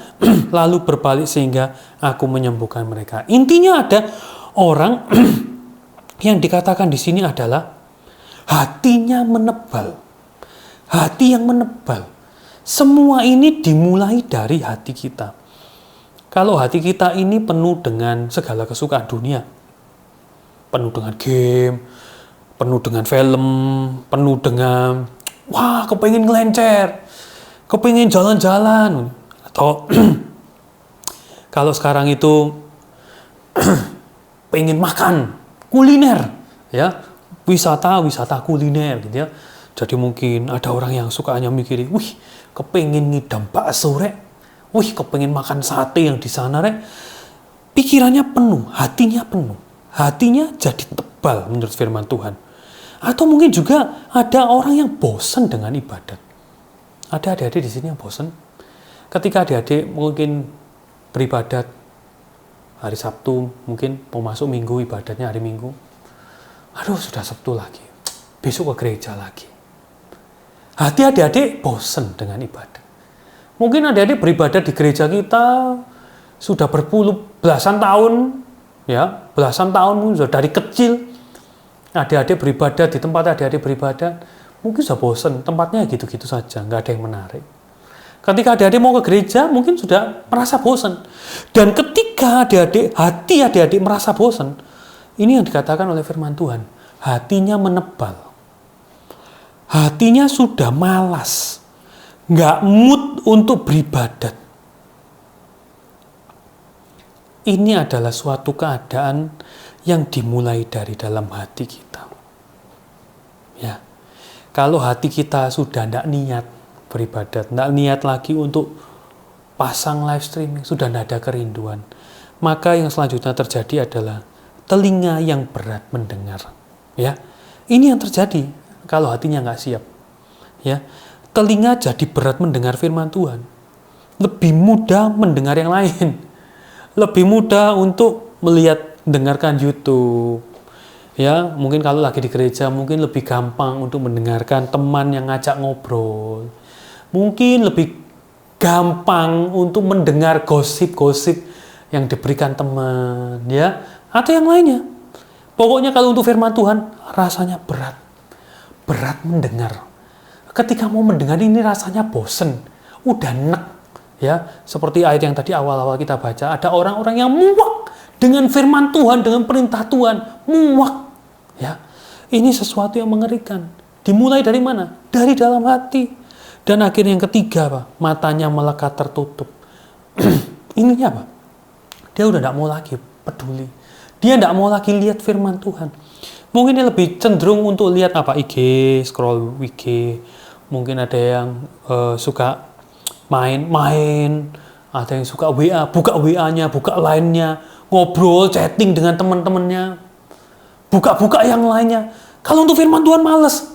lalu berbalik sehingga aku menyembuhkan mereka. Intinya ada orang yang dikatakan di sini adalah hatinya menebal. Hati yang menebal. Semua ini dimulai dari hati kita. Kalau hati kita ini penuh dengan segala kesukaan dunia, penuh dengan game, penuh dengan film, penuh dengan wah kepengen ngelencer, kepengen jalan-jalan, atau kalau sekarang itu pengen makan kuliner, ya wisata kuliner gitu ya. Jadi mungkin ada orang yang sukanya mikirin, wih kepengen ngidam bakso rek, wih kepengen makan sate yang di sana rek. Pikirannya penuh, hatinya jadi tebal menurut firman Tuhan. Atau mungkin juga ada orang yang bosan dengan ibadat. Ada adik-adik di sini yang bosan. Ketika adik-adik mungkin beribadat hari Sabtu, mungkin mau masuk minggu, ibadatnya hari Minggu. Aduh, sudah Sabtu lagi. Besok ke gereja lagi. Hati adik-adik bosan dengan ibadat. Mungkin adik-adik beribadat di gereja kita sudah belasan tahun, ya, belasan tahun sudah dari kecil. Adik-adik beribadat di tempat adik-adik beribadat, mungkin sudah bosan, tempatnya gitu-gitu saja, nggak ada yang menarik. Ketika adik-adik mau ke gereja, mungkin sudah merasa bosan. Dan ketika hati adik-adik merasa bosan, ini yang dikatakan oleh firman Tuhan, hatinya menebal. Hatinya sudah malas, nggak mood untuk beribadat. Ini adalah suatu keadaan yang dimulai dari dalam hati kita. Ya, kalau hati kita sudah tidak niat beribadat, tidak niat lagi untuk pasang live streaming, sudah tidak ada kerinduan, maka yang selanjutnya terjadi adalah telinga yang berat mendengar. Ya, ini yang terjadi kalau hatinya nggak siap. Ya, telinga jadi berat mendengar firman Tuhan. Lebih mudah mendengar yang lain. Lebih mudah untuk dengarkan YouTube. Ya, mungkin kalau lagi di gereja mungkin lebih gampang untuk mendengarkan teman yang ngajak ngobrol. Mungkin lebih gampang untuk mendengar gosip-gosip yang diberikan teman, ya, atau yang lainnya. Pokoknya kalau untuk firman Tuhan rasanya berat mendengar. Ketika mau mendengar ini rasanya bosen, udah enek, ya. Seperti ayat yang tadi awal-awal kita baca, ada orang-orang yang muak dengan firman Tuhan, dengan perintah Tuhan, muak, ya. Ini sesuatu yang mengerikan. Dimulai dari mana? Dari dalam hati. Dan akhirnya yang ketiga, Pak, matanya melekat tertutup. Ininya apa? Dia udah tidak mau lagi peduli. Dia tidak mau lagi lihat firman Tuhan. Mungkin dia lebih cenderung untuk lihat apa, IG, scroll IG. Mungkin ada yang suka main-main, ada yang suka WA, buka WA-nya, buka line-nya, ngobrol, chatting dengan teman-temannya, buka-buka yang lainnya. Kalau untuk firman Tuhan males.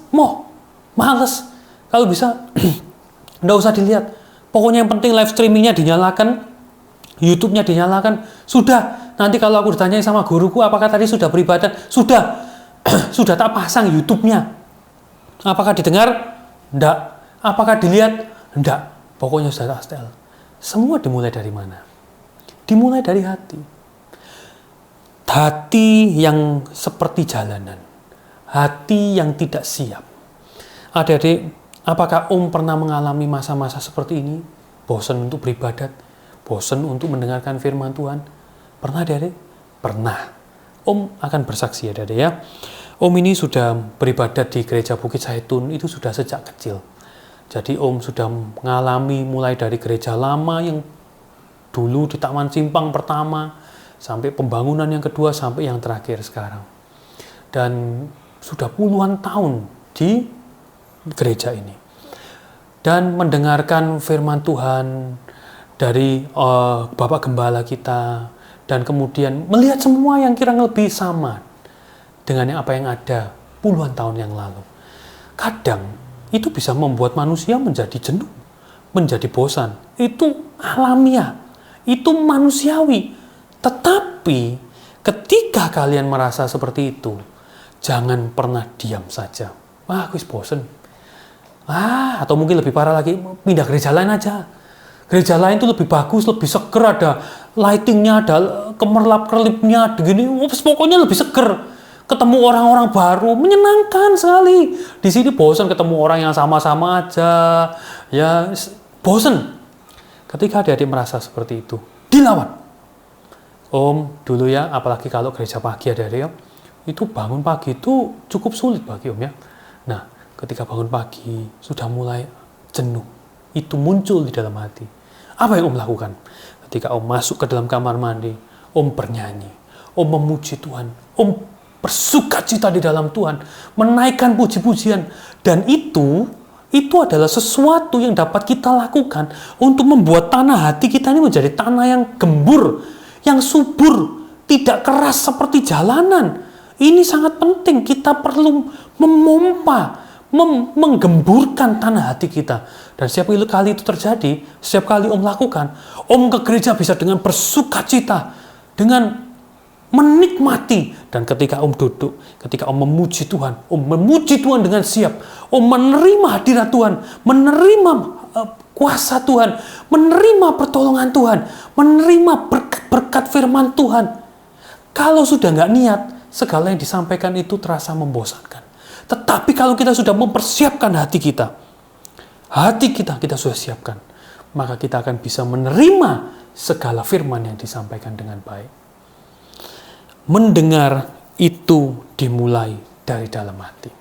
Kalau bisa, nggak usah dilihat. Pokoknya yang penting live streamingnya dinyalakan, YouTube-nya dinyalakan. Sudah, nanti kalau aku ditanyai sama guruku, apakah tadi sudah beribadat? Sudah, sudah tak pasang YouTube-nya. Apakah didengar? Nggak. Apakah dilihat? Nggak. Pokoknya sudah tak setel. Semua dimulai dari mana? Dimulai dari hati. hati yang seperti jalanan, hati yang tidak siap. Adik-adik, apakah Om pernah mengalami masa-masa seperti ini? Bosan untuk beribadat, bosan untuk mendengarkan firman Tuhan? Pernah, adik-adik? Pernah. Om akan bersaksi, adik-adik ya. Om ini sudah beribadat di gereja Bukit Zaitun itu sudah sejak kecil. Jadi Om sudah mengalami mulai dari gereja lama yang dulu di Taman Simpang pertama, sampai pembangunan yang kedua, sampai yang terakhir sekarang. Dan sudah puluhan tahun di gereja ini. Dan mendengarkan firman Tuhan dari Bapak Gembala kita, dan kemudian melihat semua yang kira lebih sama dengan apa yang ada puluhan tahun yang lalu. Kadang itu bisa membuat manusia menjadi jenuh, menjadi bosan. Itu alamiah, itu manusiawi. Tetapi ketika kalian merasa seperti itu, jangan pernah diam saja. Wah, aku bosen. Atau mungkin lebih parah lagi, pindah gereja lain aja. Gereja lain itu lebih bagus, lebih seger, ada lightingnya, ada kemerlap-kerlipnya, begini. Pokoknya lebih seger. Ketemu orang-orang baru, menyenangkan sekali. Di sini bosen ketemu orang yang sama-sama aja. Ya, bosen. Ketika adik-adik merasa seperti itu, dilawan. Om dulu ya, apalagi kalau gereja pagi adik-adik ya, itu bangun pagi itu cukup sulit bagi Om ya. Nah, ketika bangun pagi sudah mulai jenuh, itu muncul di dalam hati. Apa yang Om lakukan? Ketika Om masuk ke dalam kamar mandi, Om bernyanyi, Om memuji Tuhan, Om bersukacita di dalam Tuhan, menaikkan puji-pujian, dan itu adalah sesuatu yang dapat kita lakukan untuk membuat tanah hati kita ini menjadi tanah yang gembur, yang subur, tidak keras seperti jalanan. Ini sangat penting, kita perlu memompa, menggemburkan tanah hati kita. Dan setiap kali itu terjadi, setiap kali Om lakukan, Om ke gereja bisa dengan bersukacita, dengan menikmati. Dan ketika Om duduk, ketika Om memuji Tuhan, Om memuji Tuhan dengan siap, Om menerima hadirat Tuhan, menerima kuasa Tuhan, menerima pertolongan Tuhan, menerima berkat firman Tuhan. Kalau sudah nggak niat, segala yang disampaikan itu terasa membosankan. Tetapi kalau kita sudah mempersiapkan hati kita sudah siapkan, maka kita akan bisa menerima segala firman yang disampaikan dengan baik. Mendengar itu dimulai dari dalam hati.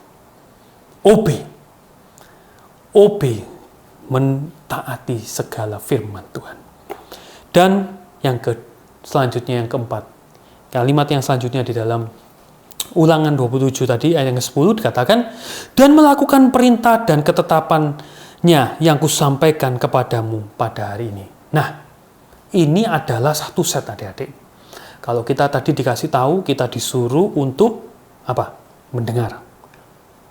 OB, mentaati segala firman Tuhan. Dan selanjutnya yang keempat, kalimat yang selanjutnya di dalam Ulangan 27 tadi ayat yang ke-10 dikatakan, dan melakukan perintah dan ketetapannya yang kusampaikan kepadamu pada hari ini. Nah, ini adalah satu set adik-adik. Kalau kita tadi dikasih tahu, kita disuruh untuk apa? Mendengar.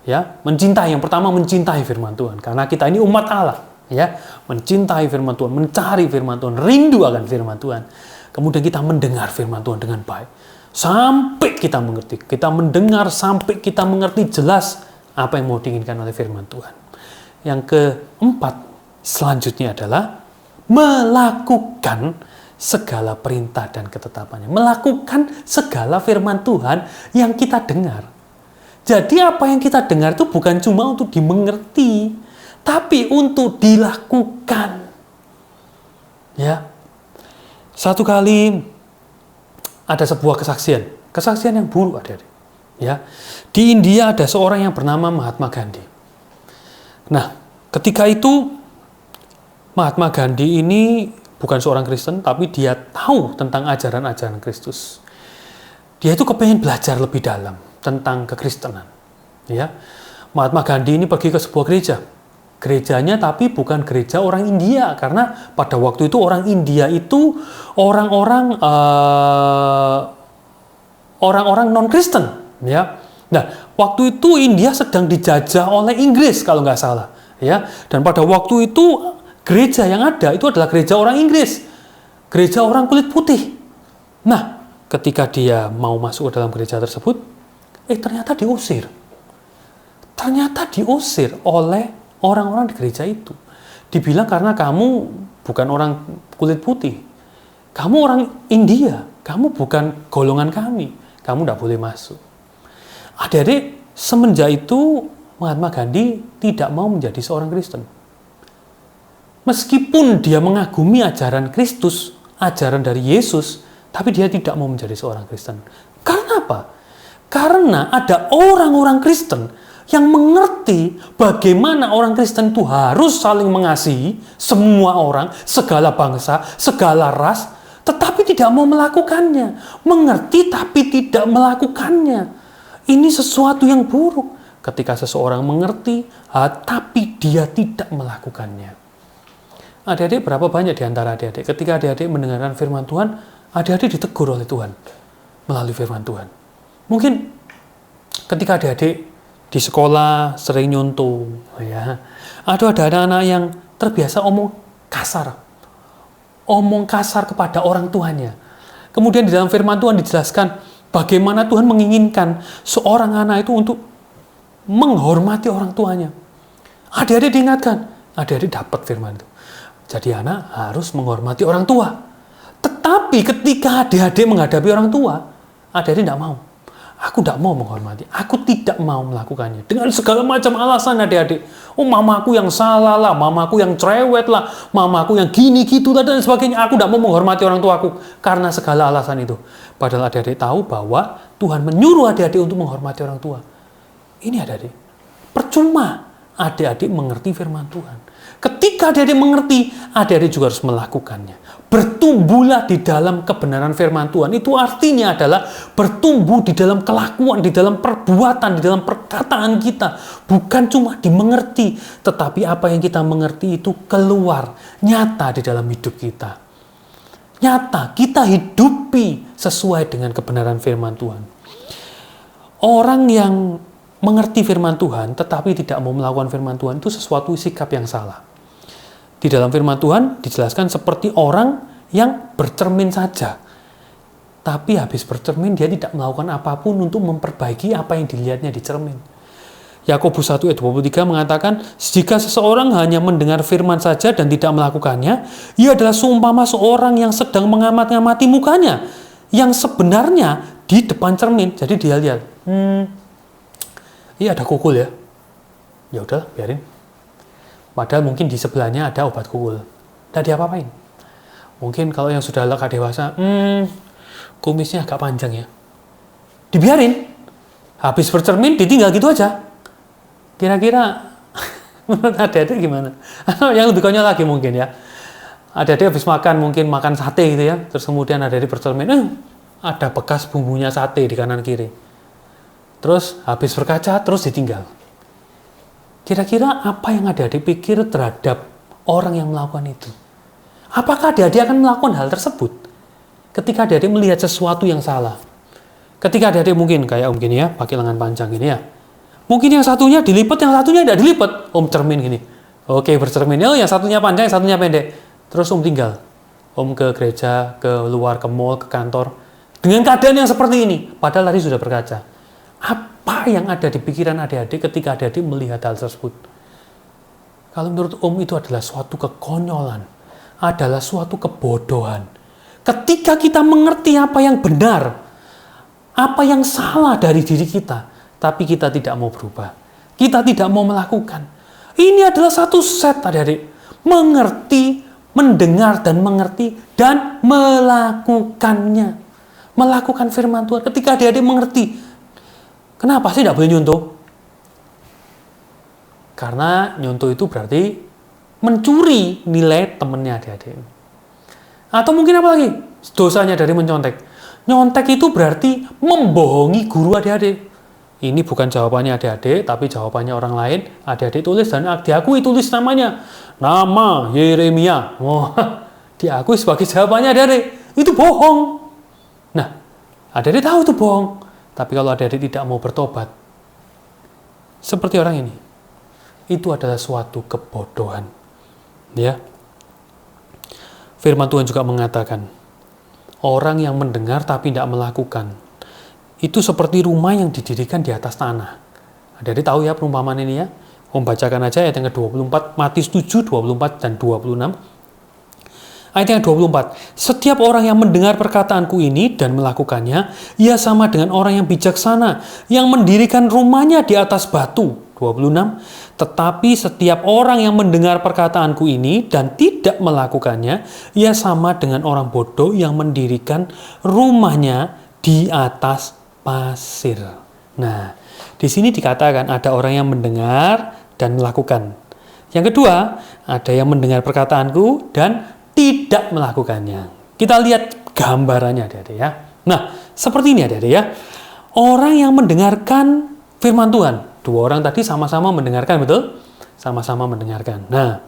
Ya, mencintai. Yang pertama mencintai firman Tuhan, karena kita ini umat Allah, ya, mencintai firman Tuhan, mencari firman Tuhan, rindu akan firman Tuhan. Kemudian kita mendengar firman Tuhan dengan baik sampai kita mengerti. Kita mendengar sampai kita mengerti jelas apa yang mau diinginkan oleh firman Tuhan. Yang keempat selanjutnya adalah melakukan segala perintah dan ketetapannya. Melakukan segala firman Tuhan yang kita dengar. Jadi apa yang kita dengar itu bukan cuma untuk dimengerti, tapi untuk dilakukan. Ya. Satu kali ada sebuah kesaksian yang buruk adik-adik. Ya. Di India ada seorang yang bernama Mahatma Gandhi. Nah, ketika itu Mahatma Gandhi ini bukan seorang Kristen, tapi dia tahu tentang ajaran-ajaran Kristus. Dia itu kepengen belajar lebih dalam tentang kekristenan. Ya. Mahatma Gandhi ini pergi ke sebuah gereja. Gerejanya tapi bukan gereja orang India, karena pada waktu itu orang India itu orang-orang non-Kristen, ya. Nah, waktu itu India sedang dijajah oleh Inggris kalau nggak salah, ya. Dan pada waktu itu gereja yang ada itu adalah gereja orang Inggris, gereja orang kulit putih. Nah, ketika dia mau masuk ke dalam gereja tersebut, ternyata diusir. Ternyata diusir oleh orang-orang di gereja itu. Dibilang karena kamu bukan orang kulit putih, kamu orang India, kamu bukan golongan kami, kamu tidak boleh masuk. Adik-adik, semenjak itu Mahatma Gandhi tidak mau menjadi seorang Kristen. Meskipun dia mengagumi ajaran Kristus, ajaran dari Yesus, tapi dia tidak mau menjadi seorang Kristen. Karena apa? Karena ada orang-orang Kristen yang mengerti bagaimana orang Kristen itu harus saling mengasihi semua orang, segala bangsa, segala ras, tetapi tidak mau melakukannya. Mengerti tapi tidak melakukannya. Ini sesuatu yang buruk. Ketika seseorang mengerti, tapi dia tidak melakukannya. Adik-adik, berapa banyak di antara adik-adik ketika adik-adik mendengarkan firman Tuhan, adik-adik ditegur oleh Tuhan melalui firman Tuhan. Mungkin ketika adik-adik di sekolah sering nyontoh, ya, ada anak-anak yang terbiasa omong kasar kepada orang tuanya. Kemudian di dalam firman Tuhan dijelaskan bagaimana Tuhan menginginkan seorang anak itu untuk menghormati orang tuanya. Adik-adik diingatkan, adik-adik dapat firman itu. Jadi anak harus menghormati orang tua. Tetapi ketika adik-adik menghadapi orang tua, adik-adik tidak mau. Aku tidak mau menghormati. Aku tidak mau melakukannya. Dengan segala macam alasan adik-adik. Oh, mamaku yang salah lah, mamaku yang cerewet lah, mamaku yang gini gitu dan sebagainya. Aku tidak mau menghormati orang tuaku karena segala alasan itu. Padahal adik-adik tahu bahwa Tuhan menyuruh adik-adik untuk menghormati orang tua. Ini adik-adik. Percuma adik-adik mengerti firman Tuhan. Ketika adik-adik mengerti, adik-adik juga harus melakukannya. Bertumbuhlah di dalam kebenaran firman Tuhan. Itu artinya adalah bertumbuh di dalam kelakuan, di dalam perbuatan, di dalam perkataan kita. Bukan cuma dimengerti, tetapi apa yang kita mengerti itu keluar, nyata di dalam hidup kita. Nyata, kita hidupi sesuai dengan kebenaran firman Tuhan. Orang yang mengerti firman Tuhan, tetapi tidak mau melakukan firman Tuhan, itu sesuatu sikap yang salah. Di dalam firman Tuhan dijelaskan seperti orang yang bercermin saja. Tapi habis bercermin, dia tidak melakukan apapun untuk memperbaiki apa yang dilihatnya di cermin. Yakobus 1 ayat 23 mengatakan, jika seseorang hanya mendengar firman saja dan tidak melakukannya, ia adalah seumpama seorang yang sedang mengamati mukanya, yang sebenarnya di depan cermin. Jadi dia lihat, iya ada kukul ya. Ya udah, biarin. Padahal mungkin di sebelahnya ada obat kukul. Tidak diapa-apain. Mungkin kalau yang sudah agak dewasa, kumisnya agak panjang ya. Dibiarin. Habis bercermin, ditinggal gitu aja. Kira-kira menurut adik-adik gimana? Yang lebih konyol lagi mungkin ya. Adik-adik habis makan, mungkin makan sate gitu ya. Terus kemudian adik-adik bercermin, ada bekas bumbunya sate di kanan kiri. Terus habis berkaca, terus ditinggal. Kira-kira apa yang adik-adik pikir terhadap orang yang melakukan itu? Apakah adik-adik akan melakukan hal tersebut? Ketika adik-adik melihat sesuatu yang salah. Ketika adik-adik mungkin kayak om gini ya, pakai lengan panjang gini ya. Mungkin yang satunya dilipat, yang satunya tidak dilipat. Om cermin gini. Oke, bercermin. Oh, yang satunya panjang, yang satunya pendek. Terus om tinggal. Om ke gereja, ke luar, ke mall, ke kantor. Dengan keadaan yang seperti ini. Padahal tadi sudah berkaca. Apa yang ada di pikiran adik-adik ketika adik-adik melihat hal tersebut? Kalau menurut om itu adalah suatu kekonyolan, adalah suatu kebodohan. Ketika kita mengerti apa yang benar, apa yang salah dari diri kita, tapi kita tidak mau berubah, kita tidak mau melakukan. Ini adalah satu set adik-adik. Mengerti, mendengar dan mengerti, dan melakukannya. Melakukan firman Tuhan. Ketika adik-adik mengerti, kenapa sih tidak boleh nyuntuh? Karena nyuntuh itu berarti mencuri nilai temannya adik-adik. Atau mungkin apa lagi? Dosanya dari mencontek. Nyontek itu berarti membohongi guru adik-adik. Ini bukan jawabannya adik-adik, tapi jawabannya orang lain. Adik-adik tulis dan diakui tulis namanya. Nama Yeremia. Oh, diakui sebagai jawabannya adik-adik. Itu bohong. Nah, adik-adik tahu itu bohong. Tapi kalau adik-adik tidak mau bertobat, seperti orang ini, itu adalah suatu kebodohan. Ya. Firman Tuhan juga mengatakan, orang yang mendengar tapi tidak melakukan, itu seperti rumah yang didirikan di atas tanah. Adik-adik tahu ya perumpamaan ini ya? Om bacakan aja ayat yang ke-24, Matius 7, 24 dan 26. Ayat yang 24. Setiap orang yang mendengar perkataanku ini dan melakukannya, ia sama dengan orang yang bijaksana, yang mendirikan rumahnya di atas batu. 26. Tetapi setiap orang yang mendengar perkataanku ini dan tidak melakukannya, ia sama dengan orang bodoh yang mendirikan rumahnya di atas pasir. Nah, di sini dikatakan ada orang yang mendengar dan melakukan. Yang kedua, ada yang mendengar perkataanku dan tidak melakukannya. Kita lihat gambarannya, adik-adik ya. Nah, seperti ini adik-adik ya. Orang yang mendengarkan firman Tuhan. Dua orang tadi sama-sama mendengarkan, betul? Sama-sama mendengarkan. Nah,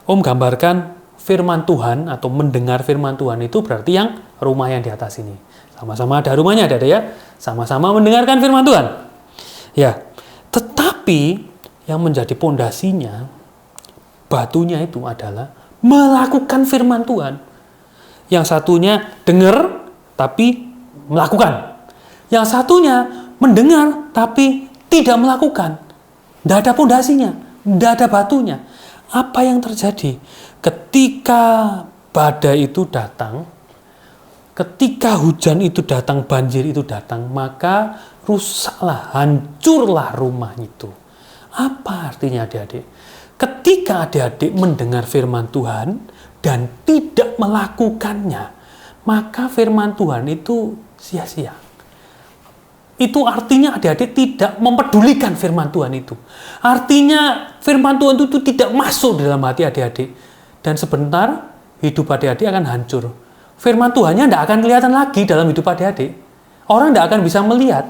Om gambarkan firman Tuhan atau mendengar firman Tuhan itu berarti yang rumah yang di atas ini. Sama-sama ada rumahnya, adik-adik ya. Sama-sama mendengarkan firman Tuhan. Ya, tetapi yang menjadi pondasinya, batunya itu adalah melakukan firman Tuhan. Yang satunya dengar tapi melakukan. Yang satunya mendengar tapi tidak melakukan. Tidak ada pondasinya, tidak ada batunya. Apa yang terjadi? Ketika badai itu datang, ketika hujan itu datang, banjir itu datang, maka rusaklah, hancurlah rumah itu. Apa artinya adik-adik? Ketika adik-adik mendengar firman Tuhan dan tidak melakukannya, maka firman Tuhan itu sia-sia. Itu artinya adik-adik tidak mempedulikan firman Tuhan itu. Artinya firman Tuhan itu tidak masuk dalam hati adik-adik. Dan sebentar hidup adik-adik akan hancur. Firman Tuhannya tidak akan kelihatan lagi dalam hidup adik-adik. Orang tidak akan bisa melihat.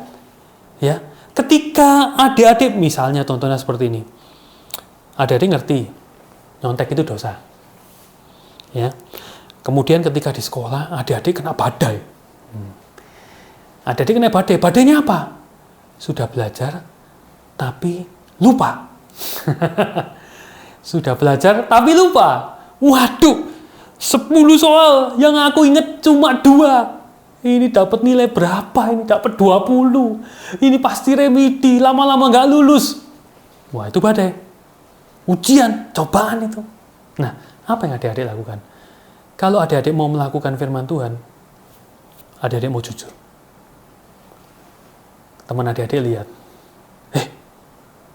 Ya, ketika adik-adik misalnya contohnya seperti ini. Adik-adik ngerti, nyontek itu dosa. Ya. Kemudian ketika di sekolah, adik-adik kena badai. Adik-adik kena badai. Badainya apa? Sudah belajar, tapi lupa. Sudah belajar, tapi lupa. Waduh, 10 soal yang aku ingat cuma 2. Ini dapat nilai berapa? Ini dapat 20. Ini pasti remedi, lama-lama nggak lulus. Wah, itu badai. Ujian, cobaan itu. Nah, apa yang adik-adik lakukan? Kalau adik-adik mau melakukan firman Tuhan, adik-adik mau jujur. Teman adik-adik lihat,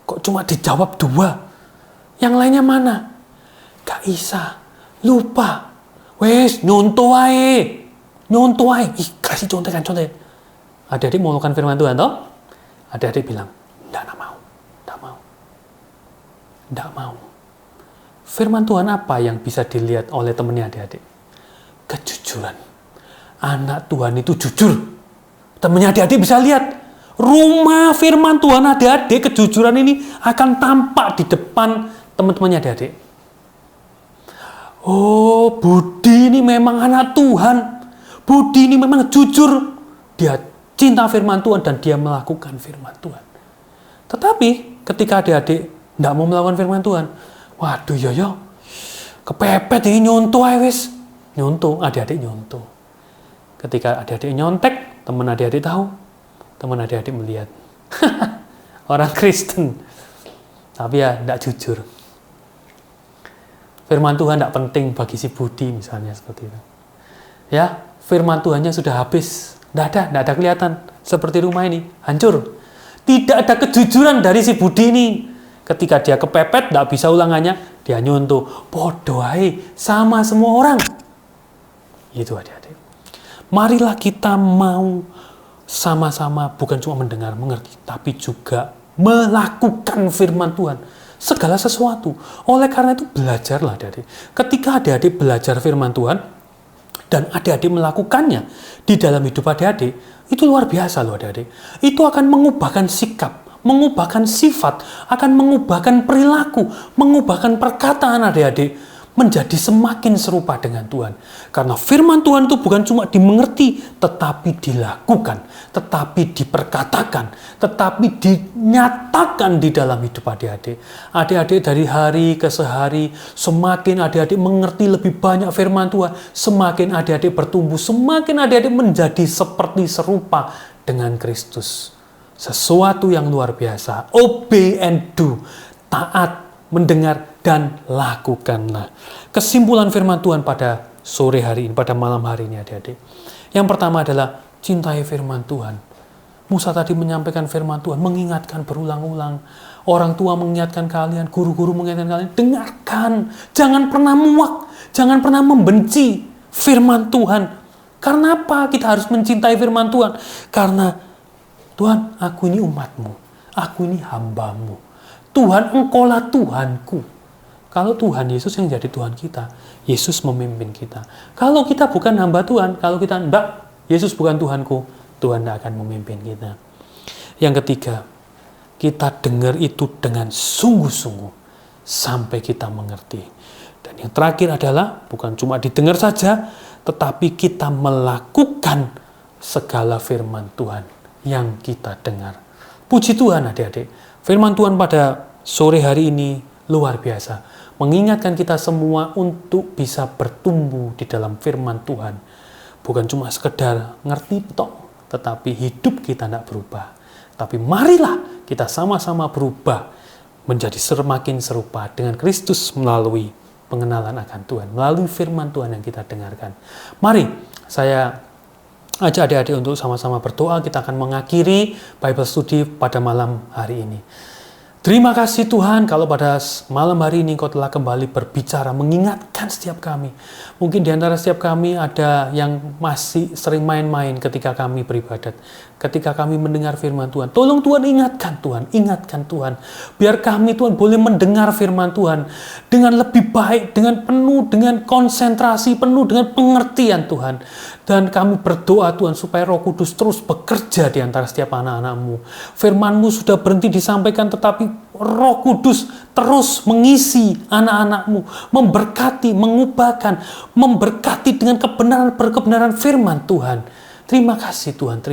kok cuma dijawab 2? Yang lainnya mana? Gak bisa, lupa. Wes, nyontoh ae. Ih, kasih contekan. Adik-adik mau melakukan firman Tuhan, toh? Adik-adik bilang, enggak mau. Firman Tuhan apa yang bisa dilihat oleh temannya adik-adik? Kejujuran. Anak Tuhan itu jujur. Temannya adik-adik bisa lihat. Rumah firman Tuhan adik-adik, kejujuran ini akan tampak di depan teman-temannya adik-adik. Oh, Budi ini memang anak Tuhan. Budi ini memang jujur. Dia cinta firman Tuhan dan dia melakukan firman Tuhan. Tetapi ketika adik-adik tidak mau melakukan firman Tuhan, waduh yo, kepepet ini nyontoh wis. Nyontoh, adik-adik nyontoh. Ketika adik-adik nyontek, teman adik-adik tahu, teman adik-adik melihat. Orang Kristen, tapi ya tidak jujur. Firman Tuhan tidak penting bagi si Budi misalnya seperti itu. Ya, firman Tuhannya sudah habis, tidak ada kelihatan. Seperti rumah ini, hancur. Tidak ada kejujuran dari si Budi ini. Ketika dia kepepet, tidak bisa ulangannya, dia nyontoh. Bodoh ae, sama semua orang. Itu adik-adik. Marilah kita mau sama-sama bukan cuma mendengar, mengerti, tapi juga melakukan firman Tuhan. Segala sesuatu. Oleh karena itu belajarlah adik-adik. Ketika adik-adik belajar firman Tuhan, dan adik-adik melakukannya di dalam hidup adik-adik, itu luar biasa loh adik-adik. Itu akan mengubahkan sikap, mengubahkan sifat, akan mengubahkan perilaku, mengubahkan perkataan adik-adik menjadi semakin serupa dengan Tuhan. Karena firman Tuhan itu bukan cuma dimengerti, tetapi dilakukan, tetapi diperkatakan, tetapi dinyatakan di dalam hidup adik-adik. Adik-adik dari hari ke hari, semakin adik-adik mengerti lebih banyak firman Tuhan, semakin adik-adik bertumbuh, semakin adik-adik menjadi seperti serupa dengan Kristus. Sesuatu yang luar biasa. Obey and do. Taat, mendengar, dan lakukanlah. Kesimpulan firman Tuhan pada sore hari ini, pada malam hari ini adik-adik. Yang pertama adalah cintai firman Tuhan. Musa tadi menyampaikan firman Tuhan, mengingatkan berulang-ulang. Orang tua mengingatkan kalian, guru-guru mengingatkan kalian, dengarkan. Jangan pernah muak, jangan pernah membenci firman Tuhan. Karena apa kita harus mencintai firman Tuhan? Karena Tuhan, aku ini umatmu, aku ini hambamu. Tuhan, engkaulah Tuhanku. Kalau Tuhan Yesus yang jadi Tuhan kita, Yesus memimpin kita. Kalau kita bukan hamba Tuhan, kalau kita enggak, Yesus bukan Tuhanku, Tuhan tidak akan memimpin kita. Yang ketiga, kita dengar itu dengan sungguh-sungguh sampai kita mengerti. Dan yang terakhir adalah bukan cuma didengar saja, tetapi kita melakukan segala firman Tuhan yang kita dengar. Puji Tuhan adik-adik, firman Tuhan pada sore hari ini luar biasa. Mengingatkan kita semua untuk bisa bertumbuh di dalam firman Tuhan. Bukan cuma sekedar ngerti tok, tetapi hidup kita tidak berubah. Tapi marilah kita sama-sama berubah menjadi semakin serupa dengan Kristus melalui pengenalan akan Tuhan, melalui firman Tuhan yang kita dengarkan. Mari saya ajak adik-adik untuk sama-sama berdoa. Kita akan mengakhiri Bible Study pada malam hari ini. Terima kasih Tuhan kalau pada malam hari ini Engkau telah kembali berbicara, mengingatkan setiap kami. Mungkin di antara setiap kami ada yang masih sering main-main ketika kami beribadat, ketika kami mendengar firman Tuhan. Tolong Tuhan ingatkan Tuhan. Biar kami Tuhan boleh mendengar firman Tuhan dengan lebih baik, dengan penuh, dengan konsentrasi, penuh dengan pengertian Tuhan. Dan kami berdoa Tuhan supaya Roh Kudus terus bekerja di antara setiap anak-anak-Mu. Firman-Mu sudah berhenti disampaikan, tetapi Roh Kudus terus mengisi anak-anak-Mu, memberkati, mengubahkan, memberkati dengan kebenaran firman Tuhan. Terima kasih Tuhan,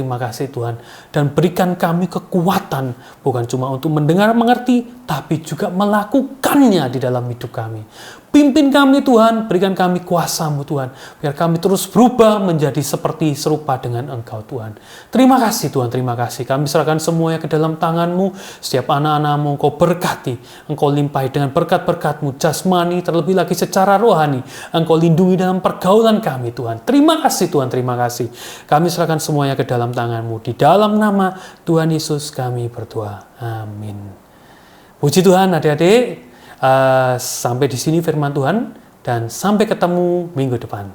dan berikan kami kekuatan, bukan cuma untuk mendengar mengerti, tapi juga melakukannya di dalam hidup kami. Pimpin kami Tuhan, berikan kami kuasa-Mu Tuhan, biar kami terus berubah menjadi seperti serupa dengan Engkau Tuhan. Terima kasih Tuhan, terima kasih. Kami serahkan semuanya ke dalam tangan-Mu, setiap anak-anak-Mu Engkau berkati, Engkau limpahi dengan berkat-berkat-Mu, jasmani, terlebih lagi secara rohani. Engkau lindungi dalam pergaulan kami Tuhan. Terima kasih Tuhan, terima kasih. Kami serahkan semuanya ke dalam tangan-Mu. Di dalam nama Tuhan Yesus kami berdoa. Amin. Puji Tuhan adik-adik. Sampai di sini firman Tuhan, dan sampai ketemu minggu depan.